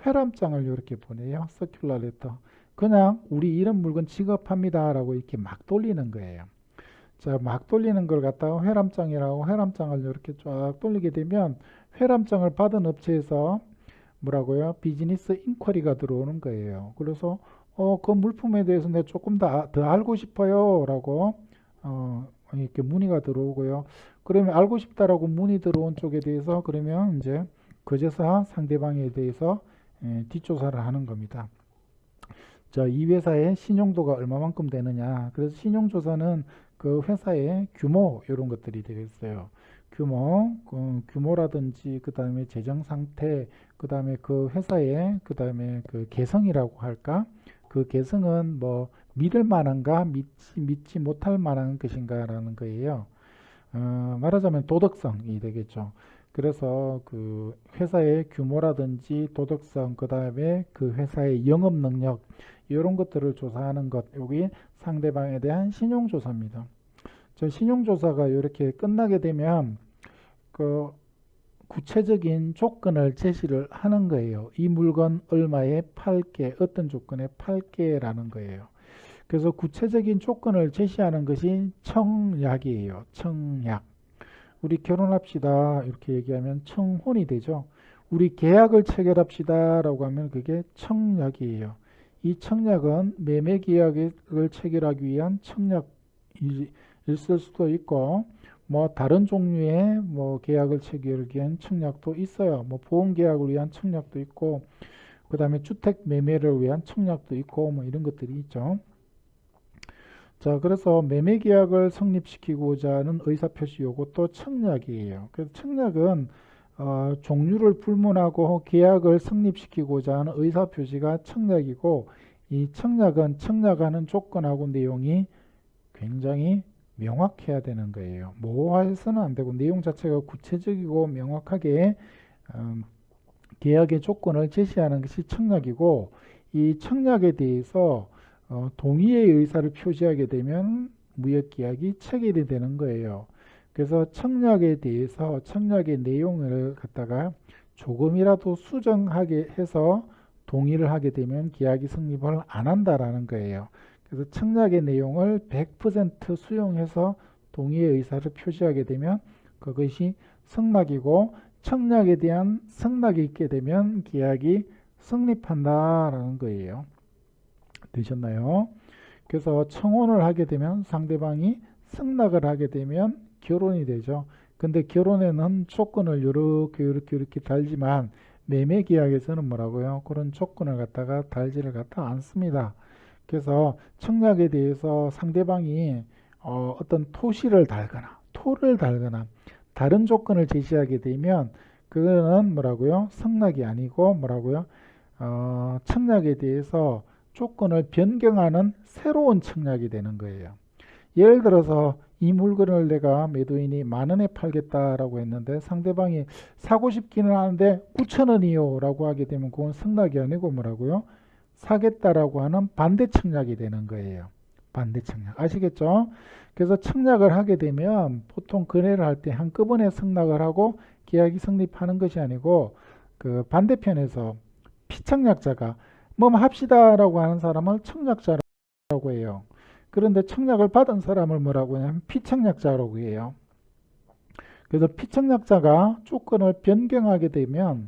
회람장을 이렇게 보내요. 서큘러 레터. 그냥 우리 이런 물건 지급합니다 라고 이렇게 막 돌리는 거예요. 자, 막 돌리는 걸 갖다가 회람장이라고, 회람장을 이렇게 쫙 돌리게 되면 회람장을 받은 업체에서 뭐라고요? 비즈니스 인쿼리가 들어오는 거예요. 그래서 그 물품에 대해서 내가 조금 더 알고 싶어요 라고 이렇게 문의가 들어오고요. 그러면 알고 싶다라고 문의 들어온 쪽에 대해서 그러면 이제 그제서 상대방에 대해서 뒷조사를 하는 겁니다. 자, 이 회사의 신용도가 얼마만큼 되느냐. 그래서 신용조사는 그 회사의 규모 이런 것들이 되겠어요. 규모라든지 그 다음에 재정 상태, 그 다음에 그 회사의 그 다음에 그 개성이라고 할까? 그 개성은 뭐 믿을 만한가, 믿지 못할 만한 것인가라는 거예요. 말하자면 도덕성이 되겠죠. 그래서 그 회사의 규모라든지 도덕성, 그 다음에 그 회사의 영업 능력, 이런 것들을 조사하는 것, 여기 상대방에 대한 신용조사입니다. 저 신용조사가 이렇게 끝나게 되면 그 구체적인 조건을 제시를 하는 거예요. 이 물건 얼마에 팔게, 어떤 조건에 팔게라는 거예요. 그래서 구체적인 조건을 제시하는 것이 청약이에요. 청약. 우리 결혼합시다 이렇게 얘기하면 청혼이 되죠. 우리 계약을 체결합시다 라고 하면 그게 청약이에요. 이 청약은 매매 계약을 체결하기 위한 청약이 있을 수도 있고 뭐 다른 종류의 뭐 계약을 체결하기 위한 청약도 있어요. 뭐 보험 계약을 위한 청약도 있고 그 다음에 주택 매매를 위한 청약도 있고 뭐 이런 것들이 있죠. 자, 그래서 매매 계약을 성립시키고자 하는 의사표시 요것도 청약이에요. 그래서 청약은 종류를 불문하고 계약을 성립시키고자 하는 의사표시가 청약이고 이 청약은 청약하는 조건하고 내용이 굉장히 명확해야 되는 거예요. 모호해서는 안 되고 내용 자체가 구체적이고 명확하게 계약의 조건을 제시하는 것이 청약이고 이 청약에 대해서 동의의 의사를 표시하게 되면 무역계약이 체결이 되는 거예요. 그래서 청약에 대해서 청약의 내용을 갖다가 조금이라도 수정하게 해서 동의를 하게 되면 계약이 성립을 안 한다라는 거예요. 그래서 청약의 내용을 100% 수용해서 동의의 의사를 표시하게 되면 그것이 성락이고 청약에 대한 성락이 있게 되면 계약이 성립한다라는 거예요. 되셨나요? 그래서 청혼을 하게 되면 상대방이 승낙을 하게 되면 결혼이 되죠. 근데 결혼에는 조건을 이렇게 달지만 매매 계약에서는 뭐라고요? 그런 조건을 갖다가 달지를 갖다 않습니다. 그래서 청약에 대해서 상대방이 어떤 토시를 달거나 토를 달거나 다른 조건을 제시하게 되면 그거는 뭐라고요? 승낙이 아니고 뭐라고요? 청약에 대해서 조건을 변경하는 새로운 청약이 되는 거예요. 예를 들어서 이 물건을 내가 매도인이 10,000원에 팔겠다라고 했는데 상대방이 사고 싶기는 하는데 9,000원이요 라고 하게 되면 그건 승낙이 아니고 뭐라고요? 사겠다라고 하는 반대 청약이 되는 거예요. 반대 청약. 아시겠죠? 그래서 청약을 하게 되면 보통 거래를 할 때 한꺼번에 승낙을 하고 계약이 성립하는 것이 아니고 그 반대편에서 피청약자가 뭐 합시다라고 하는 사람을 청약자라고 해요. 그런데 청약을 받은 사람을 뭐라고 하냐면 피청약자라고 해요. 그래서 피청약자가 조건을 변경하게 되면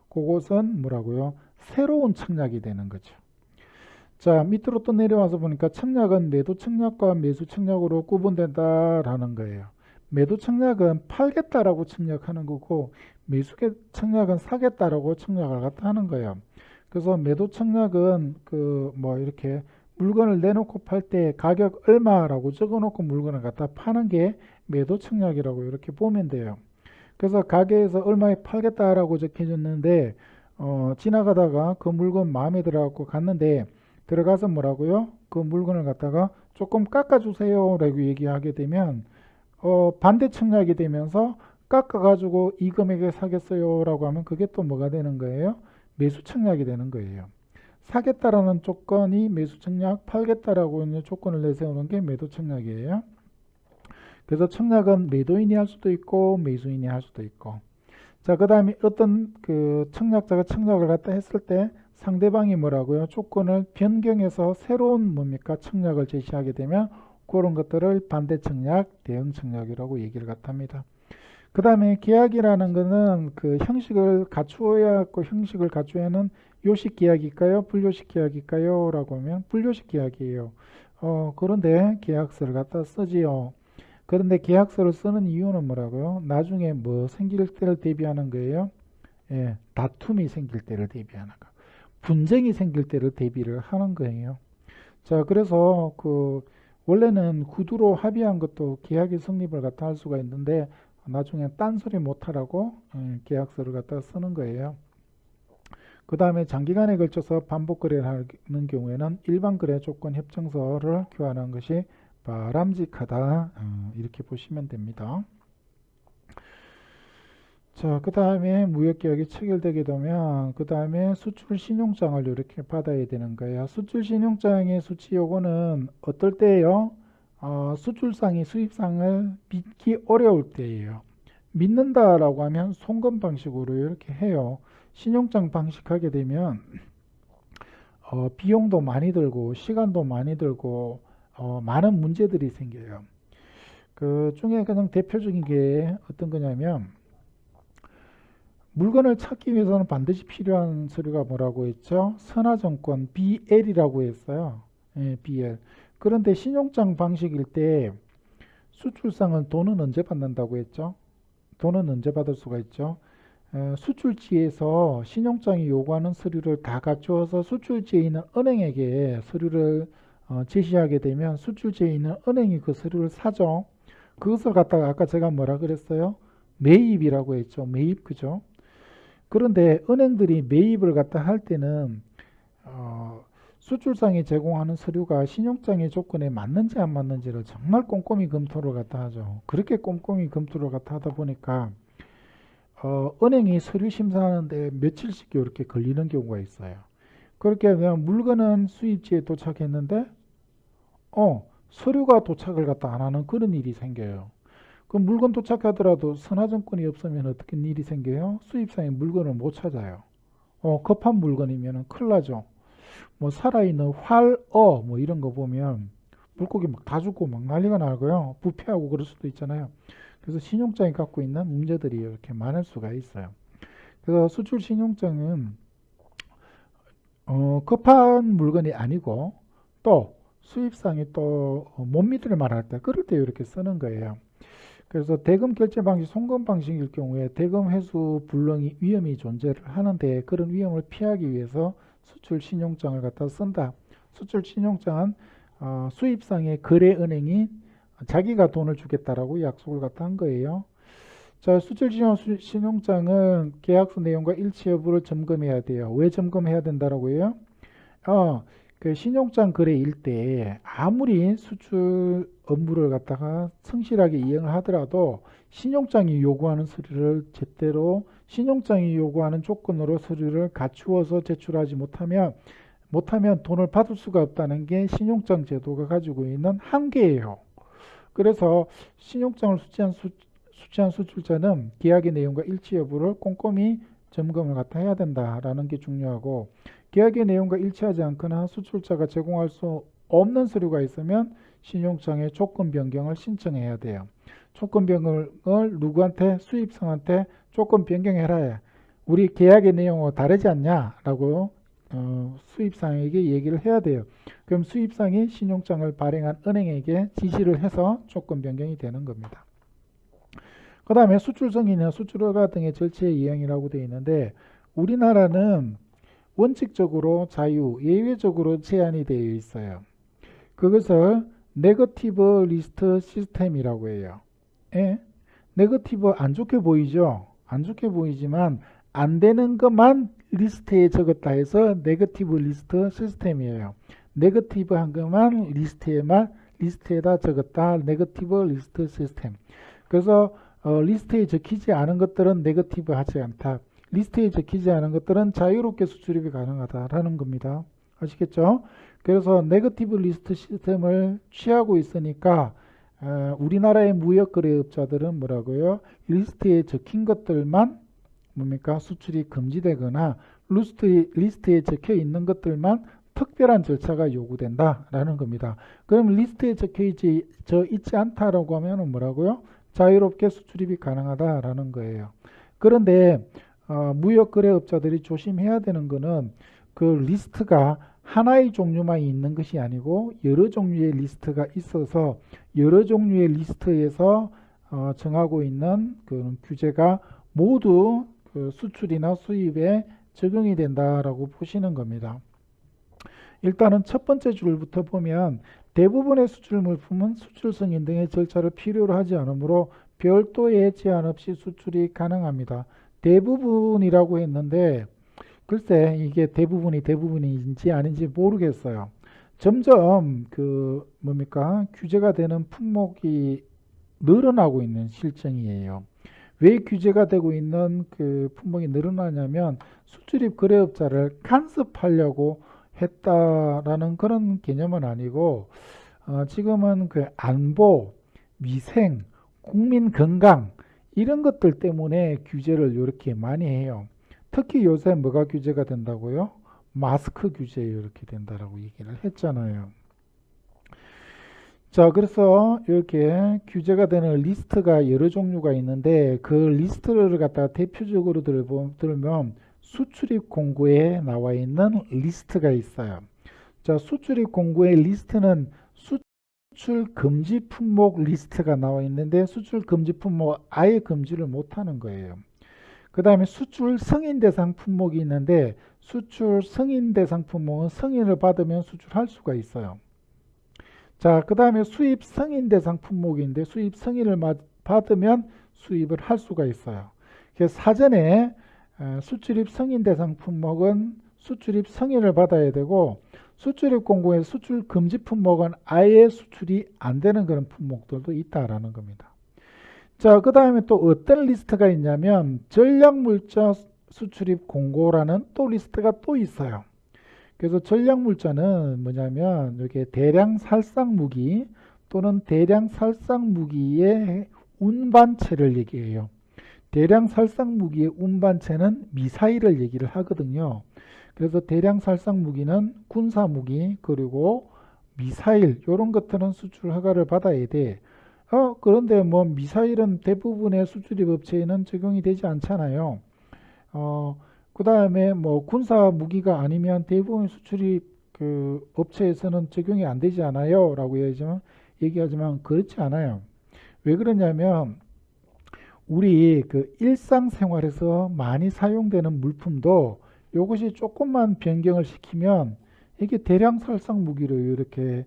그것은 뭐라고요? 새로운 청약이 되는 거죠. 자, 밑으로 또 내려와서 보니까 청약은 매도 청약과 매수 청약으로 구분된다라는 거예요. 매도 청약은 팔겠다라고 청약하는 거고 매수 청약은 사겠다라고 청약을 갖다 하는 거예요. 그래서 매도 청약은 그 뭐 이렇게 물건을 내놓고 팔 때 가격 얼마라고 적어놓고 물건을 갖다 파는 게 매도 청약이라고 이렇게 보면 돼요. 그래서 가게에서 얼마에 팔겠다라고 적혀졌는데 지나가다가 그 물건 마음에 들어갖고 갔는데 들어가서 뭐라고요? 그 물건을 갖다가 조금 깎아주세요 라고 얘기하게 되면 반대 청약이 되면서 깎아가지고 이 금액에 사겠어요 라고 하면 그게 또 뭐가 되는 거예요? 매수 청약이 되는 거예요. 사겠다라는 조건이 매수 청약, 팔겠다라고 있는 조건을 내세우는 게 매도 청약이에요. 그래서 청약은 매도인이 할 수도 있고 매수인이 할 수도 있고. 자, 그 다음에 어떤 그 청약자가 청약을 갖다 했을 때 상대방이 뭐라고요? 조건을 변경해서 새로운 뭡니까? 청약을 제시하게 되면 그런 것들을 반대 청약, 대응 청약이라고 얘기를 갖다 합니다. 그 다음에 계약이라는 거는 그 형식을 갖추어야 하고 형식을 갖추어야는 요식 계약일까요? 불요식 계약일까요? 라고 하면 불요식 계약이에요. 그런데 계약서를 갖다 쓰지요. 그런데 계약서를 쓰는 이유는 뭐라고요? 나중에 뭐 생길 때를 대비하는 거예요. 예, 다툼이 생길 때를 대비하는 거. 분쟁이 생길 때를 대비를 하는 거예요. 자, 그래서 그 원래는 구두로 합의한 것도 계약의 성립을 갖다 할 수가 있는데 나중에 딴소리 못하라고 계약서를 갖다 쓰는 거예요. 그 다음에 장기간에 걸쳐서 반복 거래를 하는 경우에는 일반 거래 조건 협정서를 교환하는 것이 바람직하다. 이렇게 보시면 됩니다. 자, 그 다음에 무역계약이 체결되게 되면 그 다음에 수출 신용장을 이렇게 받아야 되는 거예요. 수출 신용장의 수치 요거는 어떨 때예요? 수출상이 수입상을 믿기 어려울 때예요. 믿는다라고 하면 송금 방식으로 이렇게 해요. 신용장 방식 하게 되면 비용도 많이 들고 시간도 많이 들고 많은 문제들이 생겨요. 그 중에 가장 대표적인 게 어떤 거냐면 물건을 찾기 위해서는 반드시 필요한 서류가 뭐라고 했죠? 선화증권 BL이라고 했어요. 예, BL. 그런데 신용장 방식일 때 수출상을 돈은 언제 받는다고 했죠? 돈은 언제 받을 수가 있죠? 수출지에서 신용장이 요구하는 서류를 다 갖추어서 수출지에 있는 은행에게 서류를 제시하게 되면 수출지에 있는 은행이 그 서류를 사죠. 그것을 갖다가 아까 제가 뭐라 그랬어요? 매입이라고 했죠. 매입, 그죠? 그런데 은행들이 매입을 갖다 할 때는 수출상이 제공하는 서류가 신용장의 조건에 맞는지 안 맞는지를 정말 꼼꼼히 검토를 갖다 하죠. 그렇게 꼼꼼히 검토를 갖다 하다 보니까 은행이 서류 심사하는데 며칠씩 이렇게 걸리는 경우가 있어요. 그렇게 하면 물건은 수입지에 도착했는데 서류가 도착을 갖다 안 하는 그런 일이 생겨요. 그 물건 도착하더라도 선화증권이 없으면 어떻게 일이 생겨요? 수입상에 물건을 못 찾아요. 급한 물건이면 큰일 나죠. 뭐 살아있는 활, 뭐 이런 거 보면 물고기 막 다 죽고 막 난리가 나고요. 부패하고 그럴 수도 있잖아요. 그래서 신용장이 갖고 있는 문제들이 이렇게 많을 수가 있어요. 그래서 수출 신용장은 급한 물건이 아니고 또 수입상이 또 못 믿을 만할 때 그럴 때 이렇게 쓰는 거예요. 그래서 대금 결제 방식, 송금 방식일 경우에 대금 회수 불능이 위험이 존재를 하는데 그런 위험을 피하기 위해서 수출 신용장을 갖다 쓴다. 수출 신용장은 수입상의 거래은행이 자기가 돈을 주겠다라고 약속을 갖다 한 거예요. 자, 수출 신용장은 계약서 내용과 일치 여부를 점검해야 돼요. 왜 점검해야 된다라고 해요? 그 신용장 거래일 때 아무리 수출 업무를 갖다가 성실하게 이행을 하더라도 신용장이 요구하는 서류를 제대로 신용장이 요구하는 조건으로 서류를 갖추어서 제출하지 못하면 돈을 받을 수가 없다는 게 신용장 제도가 가지고 있는 한계예요. 그래서 신용장을 수취한 수출자는 계약의 내용과 일치 여부를 꼼꼼히 점검을 갖다 해야 된다라는 게 중요하고 계약의 내용과 일치하지 않거나 수출자가 제공할 수 없는 서류가 있으면 신용장에 조건 변경을 신청해야 돼요. 조건 변경을 누구한테? 수입상한테 조건 변경해라 해. 우리 계약의 내용하고 다르지 않냐? 라고 수입상에게 얘기를 해야 돼요. 그럼 수입상이 신용장을 발행한 은행에게 지시를 해서 조건 변경이 되는 겁니다. 그 다음에 수출성이나 수출허가 등의 절차의 이행이라고 되어 있는데 우리나라는 원칙적으로 자유, 예외적으로 제한이 되어 있어요. 그것을 네거티브 리스트 시스템이라고 해요. 예? 네거티브 안 좋게 보이죠? 안 좋게 보이지만 안 되는 것만 리스트에 적었다 해서 네거티브 리스트 시스템이에요. 네거티브한 것만 리스트에다 적었다. 네거티브 리스트 시스템. 그래서 리스트에 적히지 않은 것들은 네거티브 하지 않다. 리스트에 적히지 않은 것들은 자유롭게 수출입이 가능하다라는 겁니다. 아시겠죠? 그래서 네거티브 리스트 시스템을 취하고 있으니까 우리나라의 무역거래업자들은 뭐라고요? 리스트에 적힌 것들만 뭡니까? 수출이 금지되거나 리스트에 적혀 있는 것들만 특별한 절차가 요구된다라는 겁니다. 그럼 리스트에 저 있지 않다라고 하면 뭐라고요? 자유롭게 수출입이 가능하다라는 거예요. 그런데 무역거래업자들이 조심해야 되는 거는 그 리스트가 하나의 종류만 있는 것이 아니고 여러 종류의 리스트가 있어서 여러 종류의 리스트에서 정하고 있는 그 규제가 모두 그 수출이나 수입에 적용이 된다라고 보시는 겁니다. 일단은 첫 번째 줄부터 보면 대부분의 수출 물품은 수출 승인 등의 절차를 필요로 하지 않으므로 별도의 제한 없이 수출이 가능합니다. 대부분이라고 했는데 글쎄 이게 대부분인지 아닌지 모르겠어요. 점점 그 뭡니까 규제가 되는 품목이 늘어나고 있는 실정이에요. 왜 규제가 되고 있는 그 품목이 늘어나냐면 수출입 거래업자를 간섭하려고 했다라는 그런 개념은 아니고 지금은 그 안보, 위생, 국민 건강 이런 것들 때문에 규제를 이렇게 많이 해요. 특히 요새 뭐가 규제가 된다고요? 마스크 규제 이렇게 된다라고 얘기를 했잖아요. 자, 그래서 이렇게 규제가 되는 리스트가 여러 종류가 있는데 그 리스트를 갖다가 대표적으로 들면 수출입 공고에 나와 있는 리스트가 있어요. 자, 수출입 공고의 리스트는 수출 금지 품목 리스트가 나와 있는데 수출 금지 품목 아예 금지를 못하는 거예요. 그 다음에 수출 승인 대상 품목이 있는데 수출 승인 대상 품목은 승인을 받으면 수출할 수가 있어요. 자, 그 다음에 수입 승인 대상 품목인데 수입 승인을 받으면 수입을 할 수가 있어요. 그래서 사전에 수출입 승인 대상 품목은 수출입 승인을 받아야 되고 수출입 공고의 수출 금지 품목은 아예 수출이 안 되는 그런 품목들도 있다라는 겁니다. 자, 그 다음에 또 어떤 리스트가 있냐면 전략물자 수출입 공고라는 또 리스트가 또 있어요. 그래서 전략물자는 뭐냐면 이렇게 대량 살상 무기 또는 대량 살상 무기의 운반체를 얘기해요. 대량 살상 무기의 운반체는 미사일을 얘기를 하거든요. 그래서 대량 살상 무기는 군사 무기 그리고 미사일 이런 것들은 수출 허가를 받아야 돼. 그런데 뭐 미사일은 대부분의 수출입 업체에는 적용이 되지 않잖아요. 그 다음에 뭐 군사 무기가 아니면 대부분 수출입 그 업체에서는 적용이 안 되지 않아요? 라고 얘기하지만 그렇지 않아요. 왜 그러냐면 우리 그 일상생활에서 많이 사용되는 물품도 이것이 조금만 변경을 시키면 이게 대량 살상 무기로 이렇게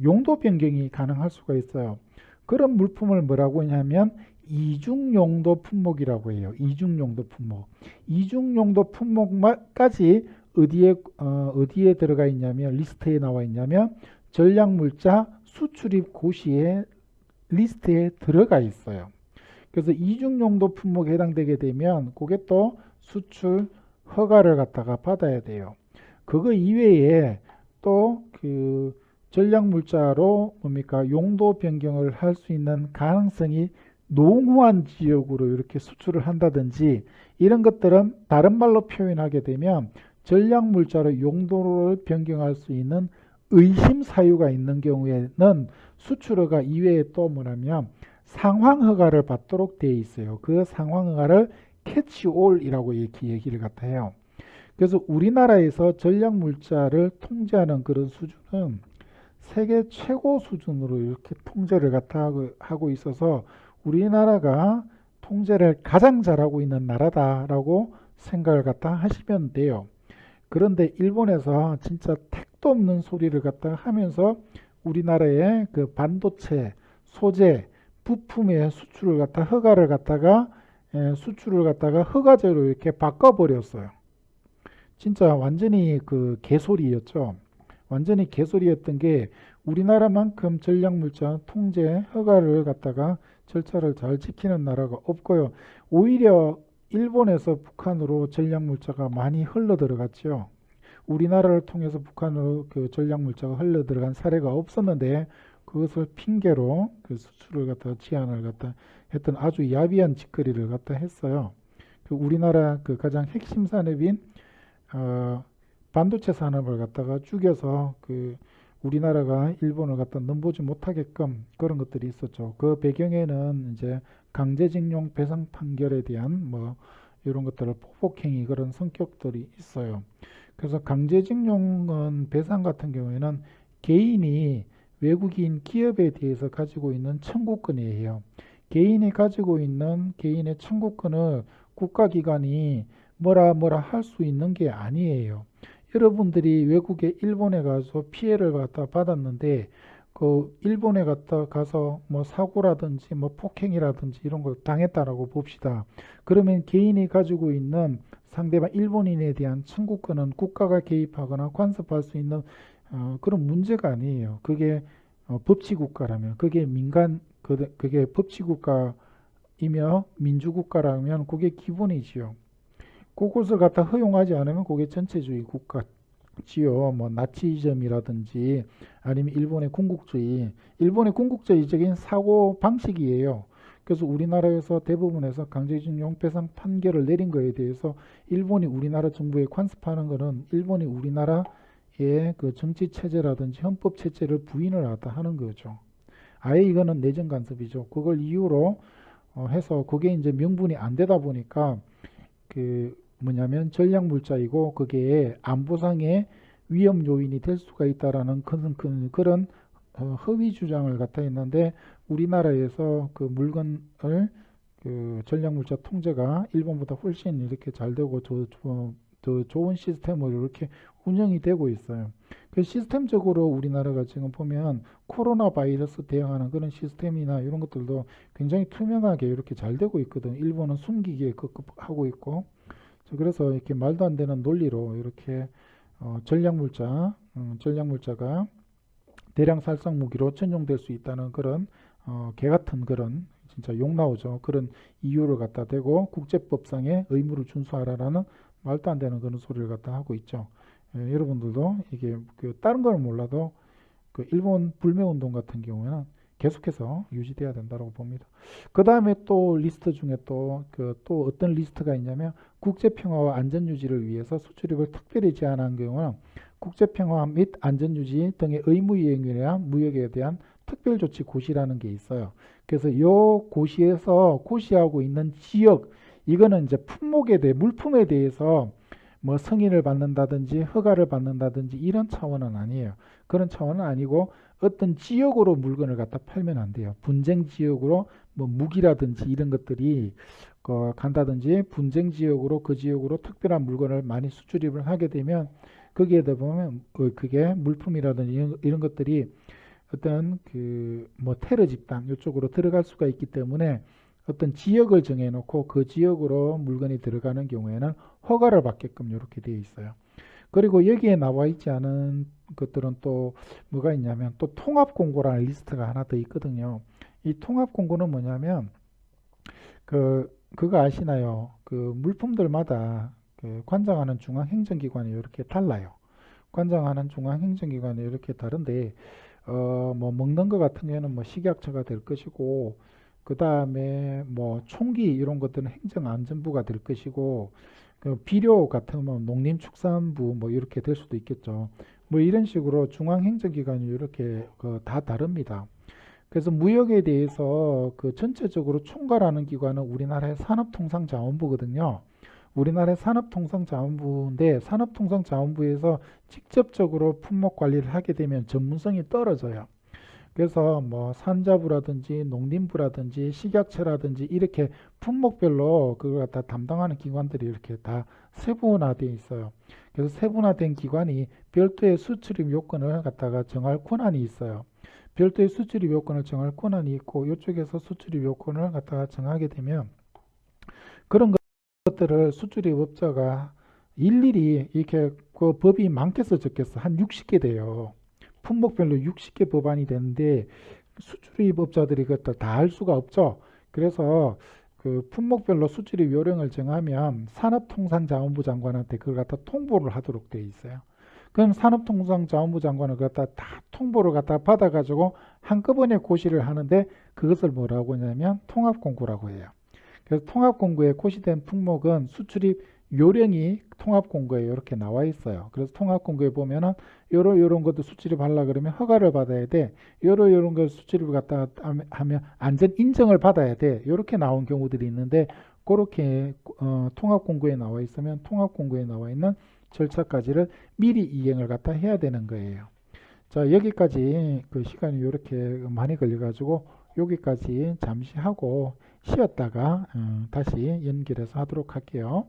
용도 변경이 가능할 수가 있어요. 그런 물품을 뭐라고 하냐면 이중용도 품목이라고 해요. 이중용도 품목. 이중용도 품목까지 어디에 들어가 있냐면 리스트에 나와 있냐면 전략물자 수출입 고시에 리스트에 들어가 있어요. 그래서 이중용도 품목에 해당되게 되면 그게 또 수출 허가를 갖다가 받아야 돼요. 그거 이외에 또 그 전략물자로 뭡니까 용도 변경을 할 수 있는 가능성이 농후한 지역으로 이렇게 수출을 한다든지 이런 것들은 다른 말로 표현하게 되면 전략물자로 용도를 변경할 수 있는 의심 사유가 있는 경우에는 수출허가 이외에 또 뭐냐면 상황허가를 받도록 되어 있어요. 그 상황허가를 캐치올이라고 이렇게 얘기를 갖다 해요. 그래서 우리나라에서 전략물자를 통제하는 그런 수준은 세계 최고 수준으로 이렇게 통제를 갖다 하고 있어서 우리나라가 통제를 가장 잘하고 있는 나라다라고 생각을 갖다 하시면 돼요. 그런데 일본에서 진짜 택도 없는 소리를 갖다 하면서 우리나라의 그 반도체, 소재, 부품의 수출을 갖다 허가를 갖다가 수출을 갖다가 허가제로 이렇게 바꿔버렸어요. 진짜 완전히 그 개소리였죠. 완전히 개소리였던 게 우리나라만큼 전략물자 통제 허가를 갖다가 절차를 잘 지키는 나라가 없고요. 오히려 일본에서 북한으로 전략물자가 많이 흘러 들어갔죠. 우리나라를 통해서 북한으로 그 전략물자가 흘러 들어간 사례가 없었는데 그것을 핑계로 그 수출을 갖다 제한을 갖다 했던 아주 야비한 짓거리를 갖다 했어요. 그 우리나라 그 가장 핵심 산업인 어, 반도체 산업을 갖다가 죽여서 그 우리나라가 일본을 갖다 넘보지 못하게끔 그런 것들이 있었죠. 그 배경에는 이제 강제징용 배상 판결에 대한 뭐 이런 것들을 보복행위 그런 성격들이 있어요. 그래서 강제징용은 배상 같은 경우에는 개인이 외국인 기업에 대해서 가지고 있는 청구권이에요. 개인이 가지고 있는 개인의 청구권을 국가기관이 뭐라 뭐라 할 수 있는 게 아니에요. 여러분들이 외국에 일본에 가서 피해를 갖다 받았는데 그 일본에 갔다 가서 뭐 사고라든지 뭐 폭행이라든지 이런 걸 당했다라고 봅시다. 그러면 개인이 가지고 있는 상대방 일본인에 대한 청구권은 국가가 개입하거나 간섭할 수 있는 그런 문제가 아니에요. 그게 법치국가라면 그게 그게 법치국가이며 민주국가라면 그게 기본이지요. 그것을 갖다 허용하지 않으면 그게 전체주의 국가지요. 뭐 나치즘이라든지 아니면 일본의 궁극주의적인 사고 방식이에요. 그래서 우리나라에서 대부분에서 강제징용 배상 판결을 내린 거에 대해서 일본이 우리나라 정부에 관습하는 것은 일본이 우리나라의 그 정치 체제라든지 헌법 체제를 부인을 하다 하는 거죠. 아예 이거는 내정 간섭이죠. 그걸 이유로 해서 그게 이제 명분이 안 되다 보니까 그 뭐냐면 전략 물자이고 그게 안보상의 위험 요인이 될 수가 있다라는 그런 허위 주장을 갖다 있는데 우리나라에서 그 물건을 그 전략 물자 통제가 일본보다 훨씬 이렇게 잘 되고 더 좋은 시스템으로 이렇게 운영이 되고 있어요. 그 시스템적으로 우리나라가 지금 보면 코로나 바이러스 대응하는 그런 시스템이나 이런 것들도 굉장히 투명하게 이렇게 잘 되고 있거든. 일본은 숨기기에 급급하고 있고. 그래서 이렇게 말도 안 되는 논리로 이렇게 전략물자가 대량 살상 무기로 전용될 수 있다는 그런 개 같은 그런 진짜 욕 나오죠. 그런 이유를 갖다 대고 국제법상의 의무를 준수하라라는 말도 안 되는 그런 소리를 갖다 하고 있죠. 여러분들도 이게 그 다른 걸 몰라도 그 일본 불매운동 같은 경우에는 계속해서 유지돼야 된다고 봅니다. 그 다음에 또 리스트 중에 또 어떤 리스트가 있냐면 국제평화와 안전유지를 위해서 수출입을 특별히 제한한 경우는 국제평화 및 안전유지 등의 의무이행이나 무역에 대한 특별조치 고시라는 게 있어요. 그래서 이 고시에서 고시하고 있는 지역, 이거는 이제 물품에 대해서 뭐 승인을 받는다든지 허가를 받는다든지 이런 차원은 아니에요. 그런 차원은 아니고 어떤 지역으로 물건을 갖다 팔면 안 돼요. 분쟁 지역으로 뭐 무기라든지 이런 것들이 간다든지 분쟁 지역으로 그 지역으로 특별한 물건을 많이 수출입을 하게 되면 거기에 보면 그게 물품이라든지 이런 것들이 어떤 그 뭐 테러 집단 이쪽으로 들어갈 수가 있기 때문에 어떤 지역을 정해놓고 그 지역으로 물건이 들어가는 경우에는 허가를 받게끔 이렇게 되어 있어요. 그리고 여기에 나와 있지 않은 것들은 또 뭐가 있냐면 또 통합공고라는 리스트가 하나 더 있거든요. 이 통합공고는 뭐냐면 그거 아시나요? 그 물품들마다 그 관장하는 중앙행정기관이 이렇게 달라요. 관장하는 중앙행정기관이 이렇게 다른데 뭐 먹는 거 같은 경우에는 뭐 식약처가 될 것이고 그 다음에 뭐 총기 이런 것들은 행정안전부가 될 것이고 그 비료 같으면 농림축산부 뭐 이렇게 될 수도 있겠죠. 뭐 이런 식으로 중앙행정기관이 이렇게 다 다릅니다. 그래서 무역에 대해서 그 전체적으로 총괄하는 기관은 우리나라의 산업통상자원부거든요. 우리나라의 산업통상자원부인데 산업통상자원부에서 직접적으로 품목 관리를 하게 되면 전문성이 떨어져요. 그래서 뭐 산자부라든지 농림부라든지 식약처라든지 이렇게 품목별로 그걸 갖다 담당하는 기관들이 이렇게 다 세분화되어 있어요. 그래서 세분화된 기관이 별도의 수출입 요건을 갖다가 정할 권한이 있어요. 별도의 수출입 요건을 정할 권한이 있고 이쪽에서 수출입 요건을 갖다가 정하게 되면 그런 것들을 수출입업자가 일일이 이렇게 그 법이 많겠어 적겠어 한 60개 돼요. 품목별로 60개 법안이 되는데 수출입업자들이 그것도 다 할 수가 없죠. 그래서 그 품목별로 수출입 요령을 정하면 산업통상자원부 장관한테 그걸 갖다 통보를 하도록 돼 있어요. 그럼 산업통상자원부 장관은 갖다 다 통보를 갖다 받아가지고 한꺼번에 고시를 하는데 그것을 뭐라고 하냐면 통합공고라고 해요. 그래서 통합공고에 고시된 품목은 수출입 요령이 통합공고에 이렇게 나와 있어요. 그래서 통합공고에 보면은 요런 것도 수출입 하려 그러면 허가를 받아야 돼. 요런 거 수출입을 갖다 하면 안전 인정을 받아야 돼. 이렇게 나온 경우들이 있는데 그렇게 통합공고에 나와 있으면 통합공고에 나와 있는 절차까지를 미리 이행을 갖다 해야 되는 거예요. 자, 여기까지 그 시간이 이렇게 많이 걸려가지고 여기까지 잠시 하고 쉬었다가 다시 연결해서 하도록 할게요.